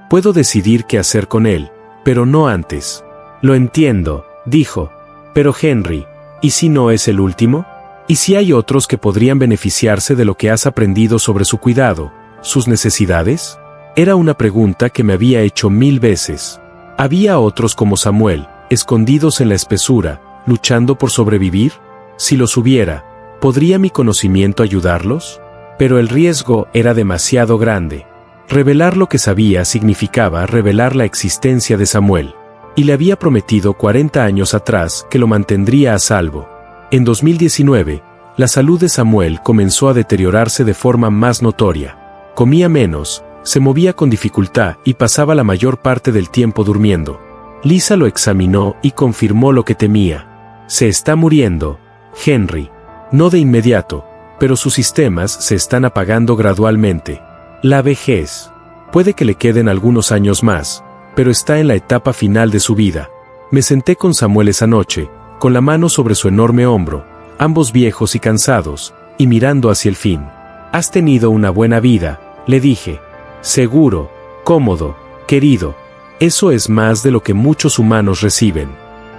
puedo decidir qué hacer con él, pero no antes. Lo entiendo, dijo. Pero Henry, ¿y si no es el último? ¿Y si hay otros que podrían beneficiarse de lo que has aprendido sobre su cuidado, sus necesidades? Era una pregunta que me había hecho 1000 veces. ¿Había otros como Samuel, escondidos en la espesura, luchando por sobrevivir? Si los hubiera, ¿podría mi conocimiento ayudarlos? Pero el riesgo era demasiado grande. Revelar lo que sabía significaba revelar la existencia de Samuel. Y le había prometido 40 años atrás que lo mantendría a salvo. En 2019, la salud de Samuel comenzó a deteriorarse de forma más notoria. Comía menos, se movía con dificultad y pasaba la mayor parte del tiempo durmiendo. Lisa lo examinó y confirmó lo que temía. Se está muriendo, Henry. No de inmediato, pero sus sistemas se están apagando gradualmente. La vejez. Puede que le queden algunos años más, pero está en la etapa final de su vida. Me senté con Samuel esa noche, con la mano sobre su enorme hombro, ambos viejos y cansados, y mirando hacia el fin. Has tenido una buena vida, le dije. Seguro, cómodo, querido. Eso es más de lo que muchos humanos reciben.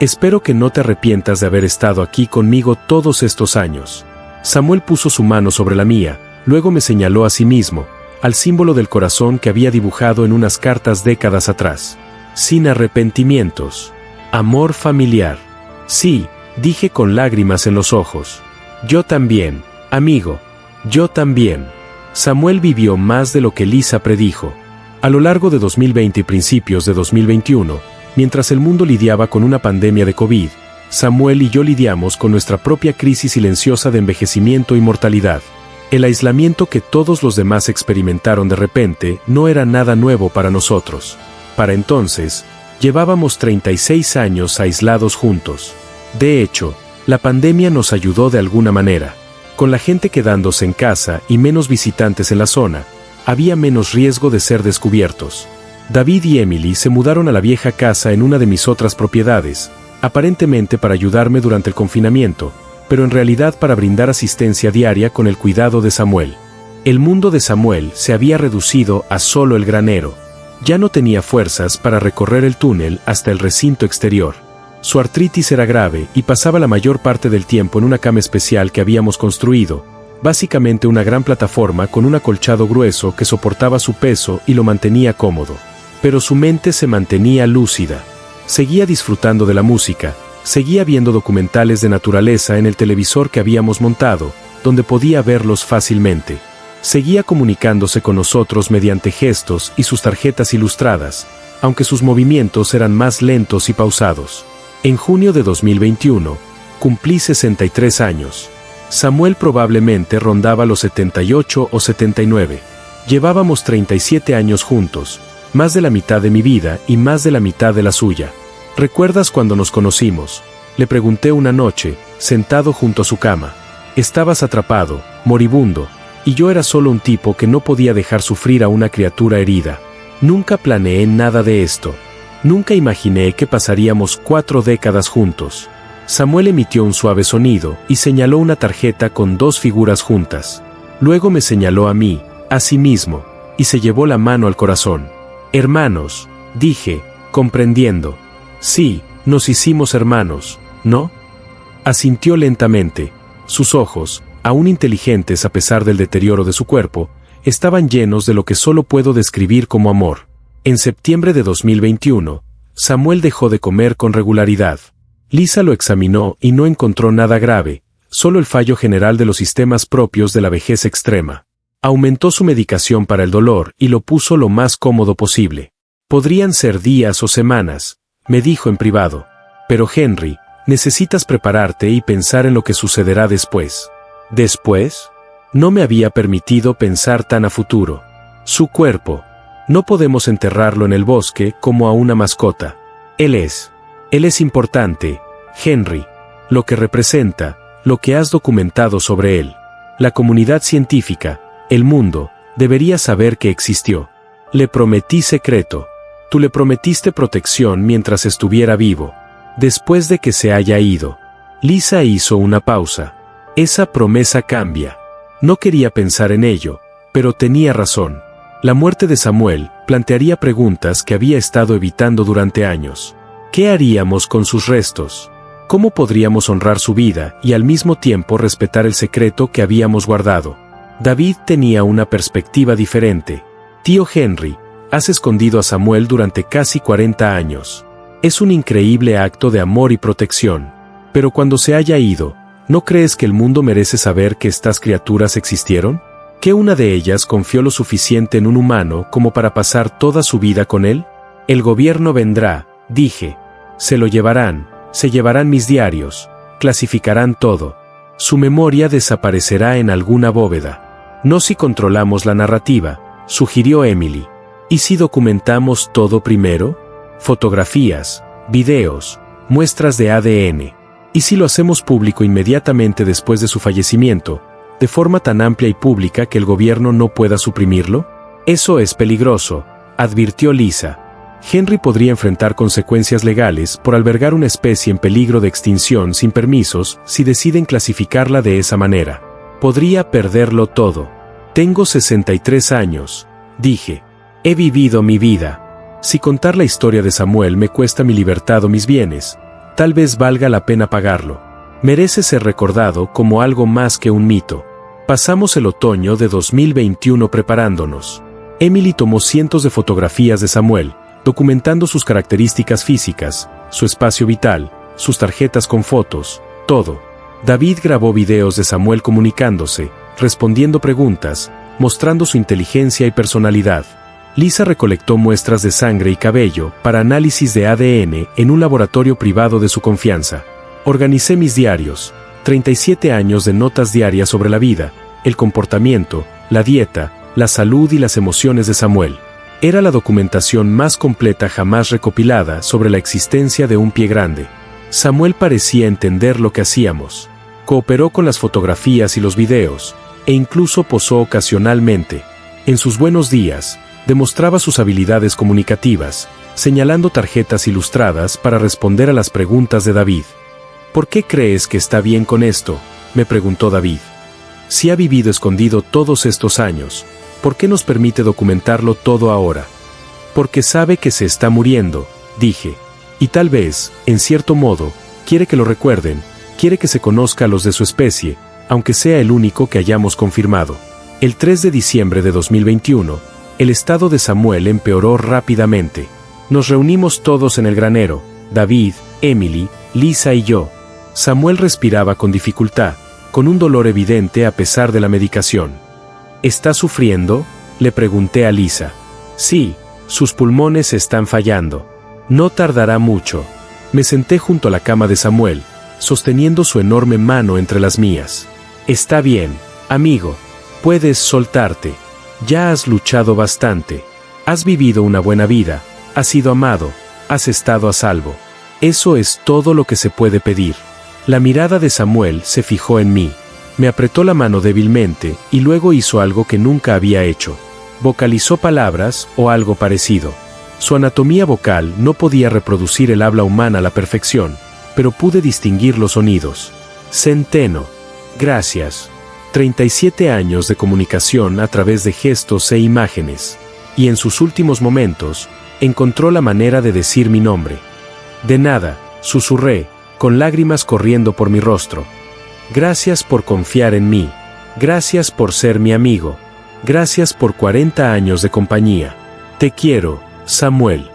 Espero que no te arrepientas de haber estado aquí conmigo todos estos años. Samuel puso su mano sobre la mía, luego me señaló a sí mismo, al símbolo del corazón que había dibujado en unas cartas décadas atrás. Sin arrepentimientos. Amor familiar. Sí, dije con lágrimas en los ojos. Yo también, amigo. Yo también. Samuel vivió más de lo que Lisa predijo. A lo largo de 2020 y principios de 2021, mientras el mundo lidiaba con una pandemia de COVID, Samuel y yo lidiamos con nuestra propia crisis silenciosa de envejecimiento y mortalidad. El aislamiento que todos los demás experimentaron de repente no era nada nuevo para nosotros. Para entonces, llevábamos 36 años aislados juntos. De hecho, la pandemia nos ayudó de alguna manera. Con la gente quedándose en casa y menos visitantes en la zona, había menos riesgo de ser descubiertos. David y Emily se mudaron a la vieja casa en una de mis otras propiedades, aparentemente para ayudarme durante el confinamiento, pero en realidad para brindar asistencia diaria con el cuidado de Samuel. El mundo de Samuel se había reducido a solo el granero. Ya no tenía fuerzas para recorrer el túnel hasta el recinto exterior. Su artritis era grave y pasaba la mayor parte del tiempo en una cama especial que habíamos construido, básicamente una gran plataforma con un acolchado grueso que soportaba su peso y lo mantenía cómodo. Pero su mente se mantenía lúcida. Seguía disfrutando de la música, seguía viendo documentales de naturaleza en el televisor que habíamos montado, donde podía verlos fácilmente. Seguía comunicándose con nosotros mediante gestos y sus tarjetas ilustradas, aunque sus movimientos eran más lentos y pausados. En junio de 2021, cumplí 63 años. Samuel probablemente rondaba los 78 o 79. Llevábamos 37 años juntos, más de la mitad de mi vida y más de la mitad de la suya. ¿Recuerdas cuando nos conocimos? Le pregunté una noche, sentado junto a su cama. Estabas atrapado, moribundo, y yo era solo un tipo que no podía dejar sufrir a una criatura herida. Nunca planeé nada de esto. Nunca imaginé que pasaríamos 4 décadas juntos. Samuel emitió un suave sonido y señaló una tarjeta con 2 figuras juntas. Luego me señaló a mí, a sí mismo, y se llevó la mano al corazón. Hermanos, dije, comprendiendo. Sí, nos hicimos hermanos, ¿no? Asintió lentamente. Sus ojos, aún inteligentes a pesar del deterioro de su cuerpo, estaban llenos de lo que solo puedo describir como amor. En septiembre de 2021, Samuel dejó de comer con regularidad. Lisa lo examinó y no encontró nada grave, solo el fallo general de los sistemas propios de la vejez extrema. Aumentó su medicación para el dolor y lo puso lo más cómodo posible. Podrían ser días o semanas, me dijo en privado. Pero Henry, necesitas prepararte y pensar en lo que sucederá después. ¿Después? No me había permitido pensar tan a futuro. Su cuerpo. No podemos enterrarlo en el bosque como a una mascota. Él es importante, Henry. Lo que representa, lo que has documentado sobre él. La comunidad científica, el mundo, debería saber que existió. Le prometí secreto. Tú le prometiste protección mientras estuviera vivo. Después de que se haya ido. Lisa hizo una pausa. Esa promesa cambia. No quería pensar en ello, pero tenía razón. La muerte de Samuel plantearía preguntas que había estado evitando durante años. ¿Qué haríamos con sus restos? ¿Cómo podríamos honrar su vida y al mismo tiempo respetar el secreto que habíamos guardado? David tenía una perspectiva diferente. Tío Henry, has escondido a Samuel durante casi 40 años. Es un increíble acto de amor y protección. Pero cuando se haya ido, ¿no crees que el mundo merece saber que estas criaturas existieron? ¿Que una de ellas confió lo suficiente en un humano como para pasar toda su vida con él? El gobierno vendrá, dije. Se lo llevarán, se llevarán mis diarios, clasificarán todo. Su memoria desaparecerá en alguna bóveda. No si controlamos la narrativa, sugirió Emily. ¿Y si documentamos todo primero? Fotografías, videos, muestras de ADN. ¿Y si lo hacemos público inmediatamente después de su fallecimiento, de forma tan amplia y pública que el gobierno no pueda suprimirlo? Eso es peligroso, advirtió Lisa. Henry podría enfrentar consecuencias legales por albergar una especie en peligro de extinción sin permisos si deciden clasificarla de esa manera. Podría perderlo todo. Tengo 63 años, dije. He vivido mi vida. Si contar la historia de Samuel me cuesta mi libertad o mis bienes, tal vez valga la pena pagarlo. Merece ser recordado como algo más que un mito. Pasamos el otoño de 2021 preparándonos. Emily tomó cientos de fotografías de Samuel, documentando sus características físicas, su espacio vital, sus tarjetas con fotos, todo. David grabó videos de Samuel comunicándose, respondiendo preguntas, mostrando su inteligencia y personalidad. Lisa recolectó muestras de sangre y cabello para análisis de ADN en un laboratorio privado de su confianza. Organicé mis diarios, 37 años de notas diarias sobre la vida, el comportamiento, la dieta, la salud y las emociones de Samuel. Era la documentación más completa jamás recopilada sobre la existencia de un pie grande. Samuel parecía entender lo que hacíamos. Cooperó con las fotografías y los videos, e incluso posó ocasionalmente. En sus buenos días, demostraba sus habilidades comunicativas, señalando tarjetas ilustradas para responder a las preguntas de David. ¿Por qué crees que está bien con esto?, me preguntó David. Si ha vivido escondido todos estos años, ¿por qué nos permite documentarlo todo ahora? Porque sabe que se está muriendo, dije. Y tal vez, en cierto modo, quiere que lo recuerden, quiere que se conozca a los de su especie, aunque sea el único que hayamos confirmado. El 3 de diciembre de 2021, el estado de Samuel empeoró rápidamente. Nos reunimos todos en el granero, David, Emily, Lisa y yo. Samuel respiraba con dificultad, con un dolor evidente a pesar de la medicación. ¿Está sufriendo?, le pregunté a Lisa. Sí, sus pulmones están fallando. No tardará mucho. Me senté junto a la cama de Samuel, sosteniendo su enorme mano entre las mías. Está bien, amigo. Puedes soltarte. Ya has luchado bastante. Has vivido una buena vida. Has sido amado. Has estado a salvo. Eso es todo lo que se puede pedir. La mirada de Samuel se fijó en mí. Me apretó la mano débilmente y luego hizo algo que nunca había hecho. Vocalizó palabras o algo parecido. Su anatomía vocal no podía reproducir el habla humana a la perfección, pero pude distinguir los sonidos. Centeno. Gracias. 37 años de comunicación a través de gestos e imágenes. Y en sus últimos momentos, encontró la manera de decir mi nombre. De nada, susurré, con lágrimas corriendo por mi rostro. Gracias por confiar en mí. Gracias por ser mi amigo. Gracias por 40 años de compañía. Te quiero, Samuel.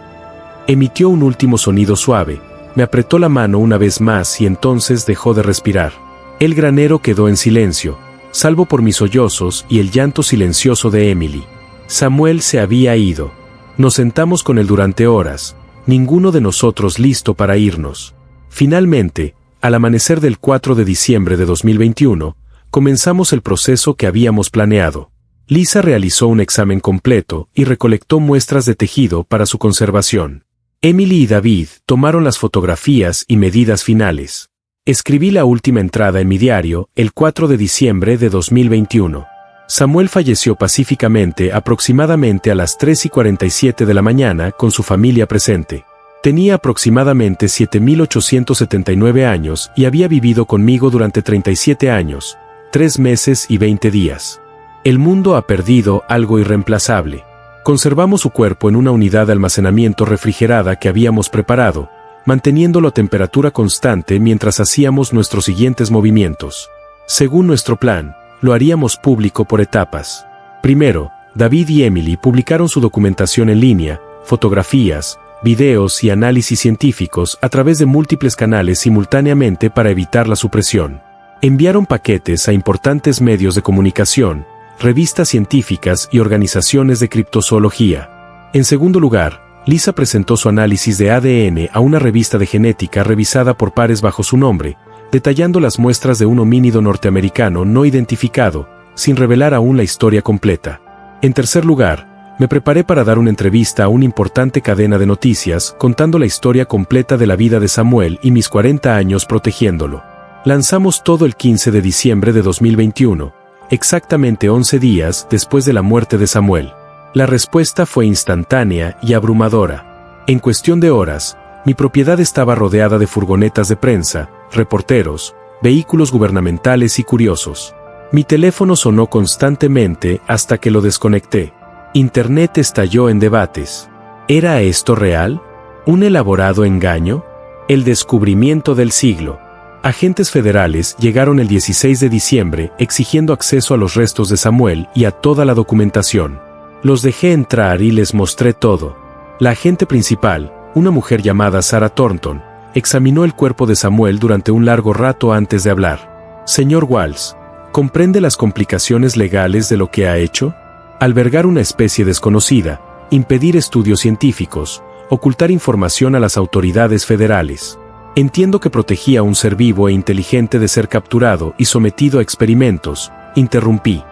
Emitió un último sonido suave, me apretó la mano una vez más y entonces dejó de respirar. El granero quedó en silencio, salvo por mis sollozos y el llanto silencioso de Emily. Samuel se había ido. Nos sentamos con él durante horas, ninguno de nosotros listo para irnos. Finalmente, al amanecer del 4 de diciembre de 2021, comenzamos el proceso que habíamos planeado. Lisa realizó un examen completo y recolectó muestras de tejido para su conservación. Emily y David tomaron las fotografías y medidas finales. Escribí la última entrada en mi diario el 4 de diciembre de 2021. Samuel falleció pacíficamente aproximadamente a las 3:47 de la mañana con su familia presente. Tenía aproximadamente 7.879 años y había vivido conmigo durante 37 años, 3 meses y 20 días. El mundo ha perdido algo irreemplazable. Conservamos su cuerpo en una unidad de almacenamiento refrigerada que habíamos preparado, manteniéndolo a temperatura constante mientras hacíamos nuestros siguientes movimientos. Según nuestro plan, lo haríamos público por etapas. Primero, David y Emily publicaron su documentación en línea, fotografías, videos y análisis científicos a través de múltiples canales simultáneamente para evitar la supresión. Enviaron paquetes a importantes medios de comunicación, revistas científicas y organizaciones de criptozoología. En segundo lugar, Lisa presentó su análisis de ADN a una revista de genética revisada por pares bajo su nombre, detallando las muestras de un homínido norteamericano no identificado, sin revelar aún la historia completa. En tercer lugar, me preparé para dar una entrevista a una importante cadena de noticias contando la historia completa de la vida de Samuel y mis 40 años protegiéndolo. Lanzamos todo el 15 de diciembre de 2021, exactamente 11 días después de la muerte de Samuel. La respuesta fue instantánea y abrumadora. En cuestión de horas, mi propiedad estaba rodeada de furgonetas de prensa, reporteros, vehículos gubernamentales y curiosos. Mi teléfono sonó constantemente hasta que lo desconecté. Internet estalló en debates. ¿Era esto real? ¿Un elaborado engaño? El descubrimiento del siglo. Agentes federales llegaron el 16 de diciembre exigiendo acceso a los restos de Samuel y a toda la documentación. Los dejé entrar y les mostré todo. La agente principal, una mujer llamada Sarah Thornton, examinó el cuerpo de Samuel durante un largo rato antes de hablar. Señor Walls, ¿Comprende las complicaciones legales de lo que ha hecho? Albergar una especie desconocida, impedir estudios científicos, ocultar información a las autoridades federales. Entiendo que protegía a un ser vivo e inteligente de ser capturado y sometido a experimentos, interrumpí.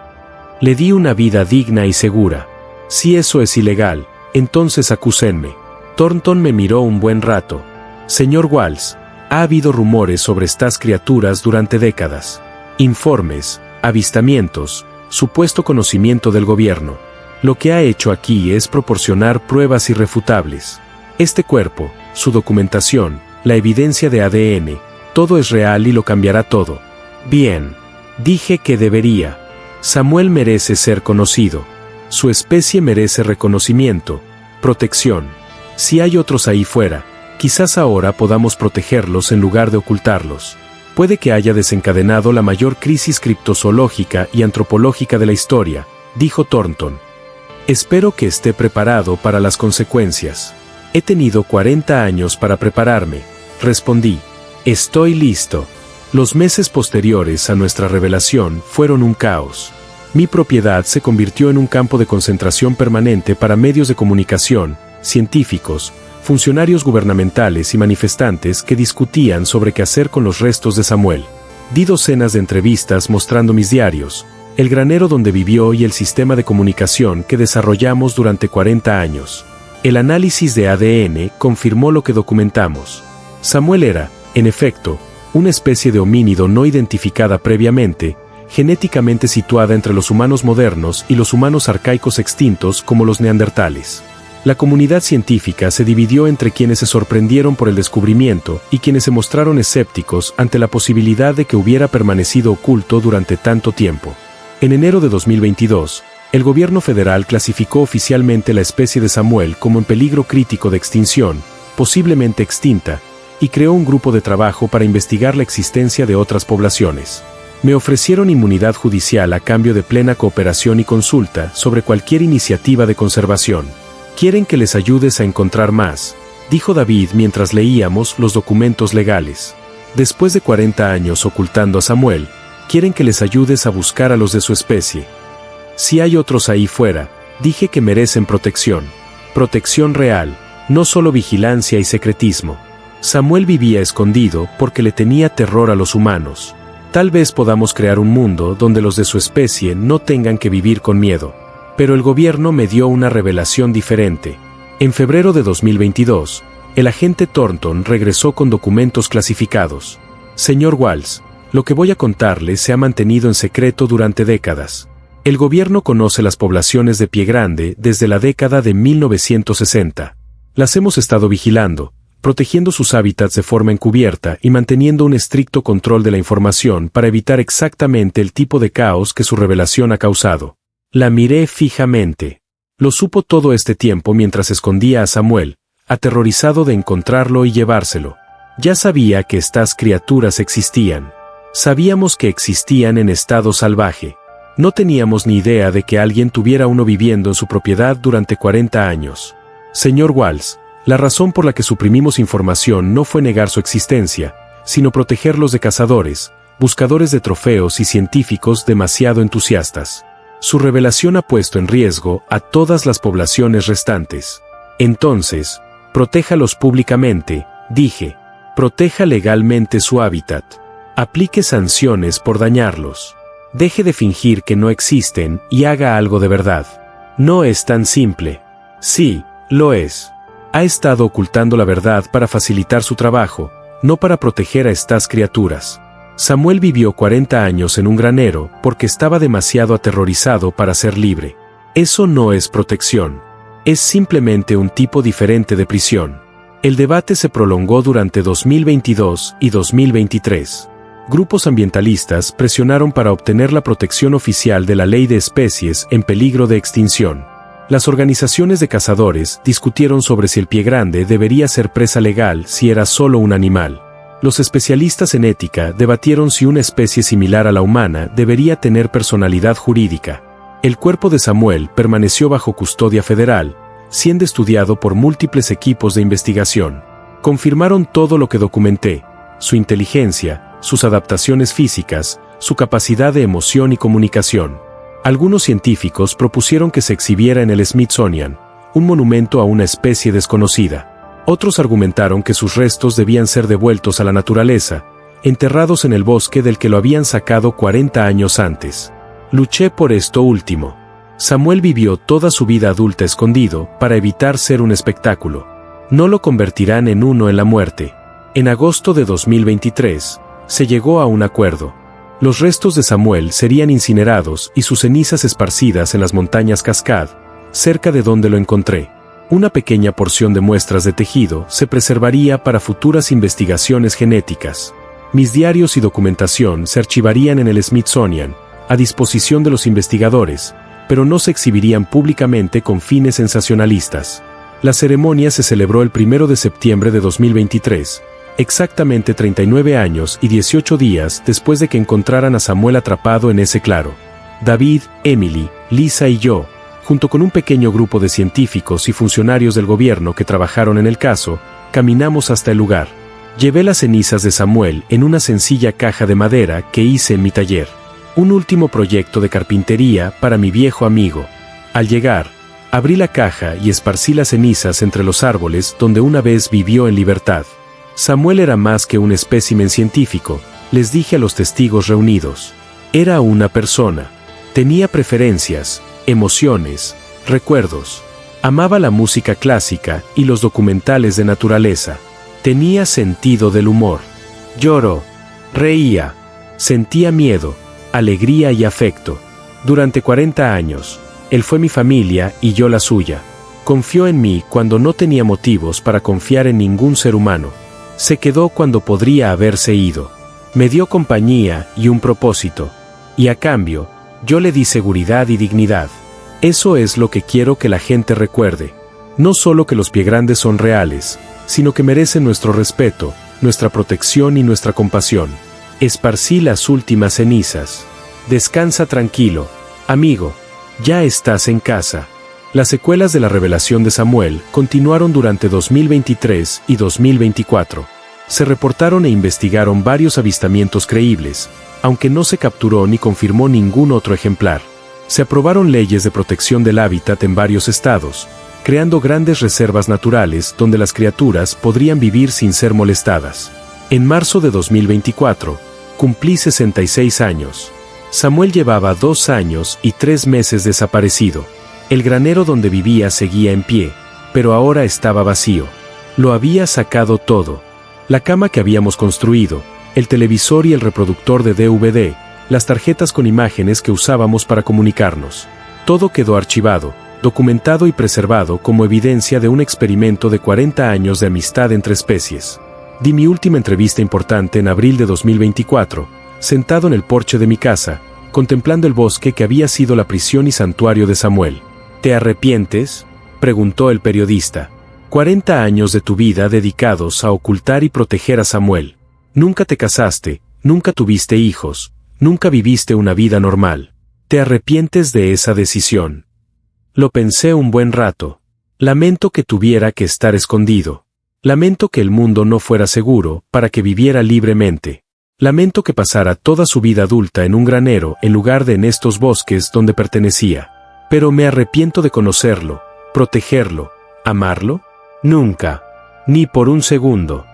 Le di una vida digna y segura. Si eso es ilegal, entonces acúsenme. Thornton me miró un buen rato. Señor Walsh, ha habido rumores sobre estas criaturas durante décadas. Informes, avistamientos, supuesto conocimiento del gobierno. Lo que ha hecho aquí es proporcionar pruebas irrefutables. Este cuerpo, su documentación, la evidencia de ADN, todo es real y lo cambiará todo. Bien. Dije que debería. Samuel merece ser conocido. Su especie merece reconocimiento, protección. Si hay otros ahí fuera, quizás ahora podamos protegerlos en lugar de ocultarlos. Puede que haya desencadenado la mayor crisis criptozoológica y antropológica de la historia, dijo Thornton. Espero que esté preparado para las consecuencias. He tenido 40 años para prepararme, respondí. Estoy listo. Los meses posteriores a nuestra revelación fueron un caos. Mi propiedad se convirtió en un campo de concentración permanente para medios de comunicación, científicos, funcionarios gubernamentales y manifestantes que discutían sobre qué hacer con los restos de Samuel. Di docenas de entrevistas mostrando mis diarios, el granero donde vivió y el sistema de comunicación que desarrollamos durante 40 años. El análisis de ADN confirmó lo que documentamos. Samuel era, en efecto, una especie de homínido no identificada previamente, genéticamente situada entre los humanos modernos y los humanos arcaicos extintos como los neandertales. La comunidad científica se dividió entre quienes se sorprendieron por el descubrimiento y quienes se mostraron escépticos ante la posibilidad de que hubiera permanecido oculto durante tanto tiempo. En enero de 2022, el gobierno federal clasificó oficialmente la especie de Samuel como en peligro crítico de extinción, posiblemente extinta, y creó un grupo de trabajo para investigar la existencia de otras poblaciones. Me ofrecieron inmunidad judicial a cambio de plena cooperación y consulta sobre cualquier iniciativa de conservación. Quieren que les ayudes a encontrar más, dijo David mientras leíamos los documentos legales. Después de 40 años ocultando a Samuel, quieren que les ayudes a buscar a los de su especie. Si hay otros ahí fuera, dije que merecen protección. Protección real, no solo vigilancia y secretismo. Samuel vivía escondido porque le tenía terror a los humanos. Tal vez podamos crear un mundo donde los de su especie no tengan que vivir con miedo. Pero el gobierno me dio una revelación diferente. En febrero de 2022, el agente Thornton regresó con documentos clasificados. Señor Walsh, lo que voy a contarle se ha mantenido en secreto durante décadas. El gobierno conoce las poblaciones de Pie Grande desde la década de 1960. Las hemos estado vigilando, protegiendo sus hábitats de forma encubierta y manteniendo un estricto control de la información para evitar exactamente el tipo de caos que su revelación ha causado. La miré fijamente. Lo supo todo este tiempo mientras escondía a Samuel, aterrorizado de encontrarlo y llevárselo. Ya sabía que estas criaturas existían. Sabíamos que existían en estado salvaje. No teníamos ni idea de que alguien tuviera uno viviendo en su propiedad durante 40 años. Señor Walsh, la razón por la que suprimimos información no fue negar su existencia, sino protegerlos de cazadores, buscadores de trofeos y científicos demasiado entusiastas. Su revelación ha puesto en riesgo a todas las poblaciones restantes. Entonces, protéjalos públicamente, dije. Proteja legalmente su hábitat. Aplique sanciones por dañarlos. Deje de fingir que no existen y haga algo de verdad. No es tan simple. Sí, lo es. Ha estado ocultando la verdad para facilitar su trabajo, no para proteger a estas criaturas. Samuel vivió 40 años en un granero porque estaba demasiado aterrorizado para ser libre. Eso no es protección. Es simplemente un tipo diferente de prisión. El debate se prolongó durante 2022 y 2023. Grupos ambientalistas presionaron para obtener la protección oficial de la Ley de Especies en Peligro de Extinción. Las organizaciones de cazadores discutieron sobre si el pie grande debería ser presa legal si era solo un animal. Los especialistas en ética debatieron si una especie similar a la humana debería tener personalidad jurídica. El cuerpo de Samuel permaneció bajo custodia federal, siendo estudiado por múltiples equipos de investigación. Confirmaron todo lo que documenté: su inteligencia, sus adaptaciones físicas, su capacidad de emoción y comunicación. Algunos científicos propusieron que se exhibiera en el Smithsonian, un monumento a una especie desconocida. Otros argumentaron que sus restos debían ser devueltos a la naturaleza, enterrados en el bosque del que lo habían sacado 40 años antes. Luché por esto último. Samuel vivió toda su vida adulta escondido para evitar ser un espectáculo. No lo convertirán en uno en la muerte. En agosto de 2023, se llegó a un acuerdo. Los restos de Samuel serían incinerados y sus cenizas esparcidas en las montañas Cascade, cerca de donde lo encontré. Una pequeña porción de muestras de tejido se preservaría para futuras investigaciones genéticas. Mis diarios y documentación se archivarían en el Smithsonian, a disposición de los investigadores, pero no se exhibirían públicamente con fines sensacionalistas. La ceremonia se celebró el 1 de septiembre de 2023, exactamente 39 años y 18 días después de que encontraran a Samuel atrapado en ese claro. David, Emily, Lisa y yo, junto con un pequeño grupo de científicos y funcionarios del gobierno que trabajaron en el caso, caminamos hasta el lugar. Llevé las cenizas de Samuel en una sencilla caja de madera que hice en mi taller. Un último proyecto de carpintería para mi viejo amigo. Al llegar, abrí la caja y esparcí las cenizas entre los árboles donde una vez vivió en libertad. Samuel era más que un espécimen científico, les dije a los testigos reunidos. Era una persona. Tenía preferencias, emociones, recuerdos. Amaba la música clásica y los documentales de naturaleza. Tenía sentido del humor. Lloró, reía, sentía miedo, alegría y afecto. Durante 40 años, él fue mi familia y yo la suya. Confió en mí cuando no tenía motivos para confiar en ningún ser humano. Se quedó cuando podría haberse ido. Me dio compañía y un propósito. Y a cambio, yo le di seguridad y dignidad. Eso es lo que quiero que la gente recuerde. No solo que los piegrandes son reales, sino que merecen nuestro respeto, nuestra protección y nuestra compasión. Esparcí las últimas cenizas. Descansa tranquilo, amigo. Ya estás en casa. Las secuelas de la revelación de Samuel continuaron durante 2023 y 2024. Se reportaron e investigaron varios avistamientos creíbles, aunque no se capturó ni confirmó ningún otro ejemplar. Se aprobaron leyes de protección del hábitat en varios estados, creando grandes reservas naturales donde las criaturas podrían vivir sin ser molestadas. En marzo de 2024, cumplí 66 años. Samuel llevaba 2 años y 3 meses desaparecido. El granero donde vivía seguía en pie, pero ahora estaba vacío. Lo había sacado todo. La cama que habíamos construido, el televisor y el reproductor de DVD, las tarjetas con imágenes que usábamos para comunicarnos. Todo quedó archivado, documentado y preservado como evidencia de un experimento de 40 años de amistad entre especies. Di mi última entrevista importante en abril de 2024, sentado en el porche de mi casa, contemplando el bosque que había sido la prisión y santuario de Samuel. ¿Te arrepientes?, preguntó el periodista. 40 años de tu vida dedicados a ocultar y proteger a Samuel. Nunca te casaste, nunca tuviste hijos, nunca viviste una vida normal. ¿Te arrepientes de esa decisión? Lo pensé un buen rato. Lamento que tuviera que estar escondido. Lamento que el mundo no fuera seguro para que viviera libremente. Lamento que pasara toda su vida adulta en un granero en lugar de en estos bosques donde pertenecía. Pero me arrepiento de conocerlo, protegerlo, amarlo. Nunca. Ni por un segundo.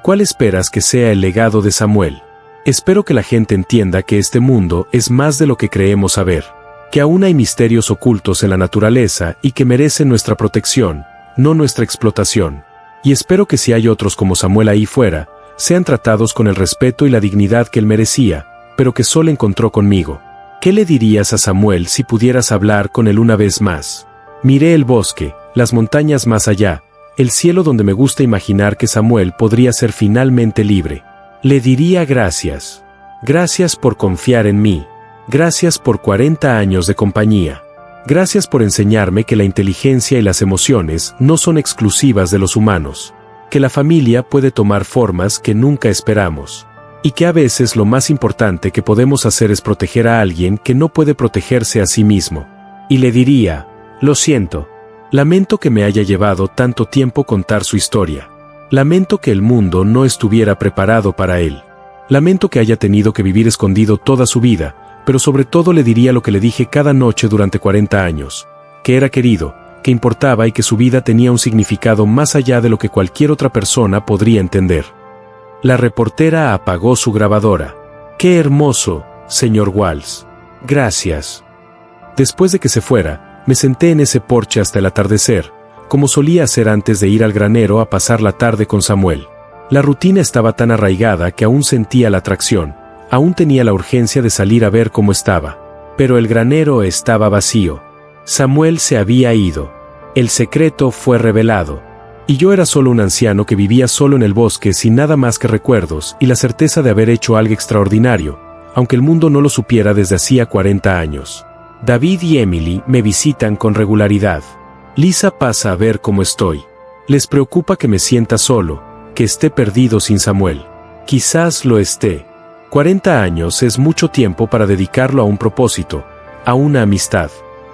¿Cuál esperas que sea el legado de Samuel? Espero que la gente entienda que este mundo es más de lo que creemos saber. Que aún hay misterios ocultos en la naturaleza y que merecen nuestra protección, no nuestra explotación. Y espero que si hay otros como Samuel ahí fuera, sean tratados con el respeto y la dignidad que él merecía, pero que solo encontró conmigo. ¿Qué le dirías a Samuel si pudieras hablar con él una vez más? Miré el bosque, las montañas más allá, el cielo donde me gusta imaginar que Samuel podría ser finalmente libre. Le diría gracias. Gracias por confiar en mí. Gracias por 40 años de compañía. Gracias por enseñarme que la inteligencia y las emociones no son exclusivas de los humanos. Que la familia puede tomar formas que nunca esperamos. Y que a veces lo más importante que podemos hacer es proteger a alguien que no puede protegerse a sí mismo. Y le diría, lo siento. Lamento que me haya llevado tanto tiempo contar su historia. Lamento que el mundo no estuviera preparado para él. Lamento que haya tenido que vivir escondido toda su vida, pero sobre todo le diría lo que le dije cada noche durante 40 años, que era querido, que importaba y que su vida tenía un significado más allá de lo que cualquier otra persona podría entender. La reportera apagó su grabadora. ¡Qué hermoso, señor Walls! Gracias. Después de que se fuera, me senté en ese porche hasta el atardecer, como solía hacer antes de ir al granero a pasar la tarde con Samuel. La rutina estaba tan arraigada que aún sentía la atracción, aún tenía la urgencia de salir a ver cómo estaba. Pero el granero estaba vacío. Samuel se había ido. El secreto fue revelado. Y yo era solo un anciano que vivía solo en el bosque sin nada más que recuerdos y la certeza de haber hecho algo extraordinario, aunque el mundo no lo supiera desde hacía 40 años. David y Emily me visitan con regularidad. Lisa pasa a ver cómo estoy. Les preocupa que me sienta solo, que esté perdido sin Samuel. Quizás lo esté. 40 años es mucho tiempo para dedicarlo a un propósito, a una amistad.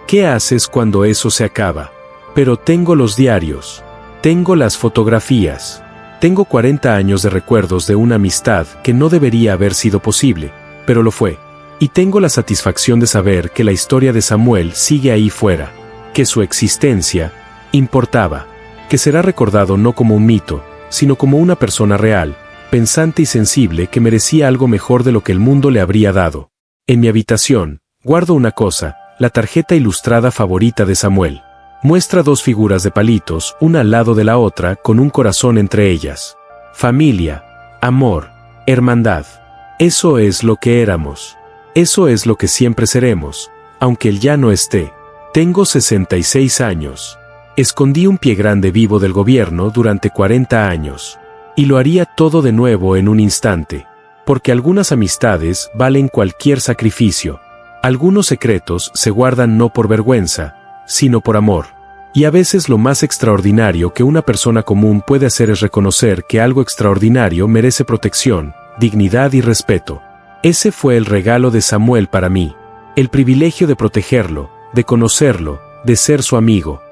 ¿Qué haces cuando eso se acaba? Pero tengo los diarios. Tengo las fotografías. Tengo 40 años de recuerdos de una amistad que no debería haber sido posible, pero lo fue. Y tengo la satisfacción de saber que la historia de Samuel sigue ahí fuera, que su existencia importaba, que será recordado no como un mito, sino como una persona real, pensante y sensible que merecía algo mejor de lo que el mundo le habría dado. En mi habitación, guardo una cosa, la tarjeta ilustrada favorita de Samuel. Muestra dos figuras de palitos, una al lado de la otra, con un corazón entre ellas. Familia, amor, hermandad. Eso es lo que éramos. Eso es lo que siempre seremos, aunque él ya no esté. Tengo 66 años. Escondí un pie grande vivo del gobierno durante 40 años. Y lo haría todo de nuevo en un instante. Porque algunas amistades valen cualquier sacrificio. Algunos secretos se guardan no por vergüenza, sino por amor. Y a veces lo más extraordinario que una persona común puede hacer es reconocer que algo extraordinario merece protección, dignidad y respeto. Ese fue el regalo de Samuel para mí. El privilegio de protegerlo, de conocerlo, de ser su amigo.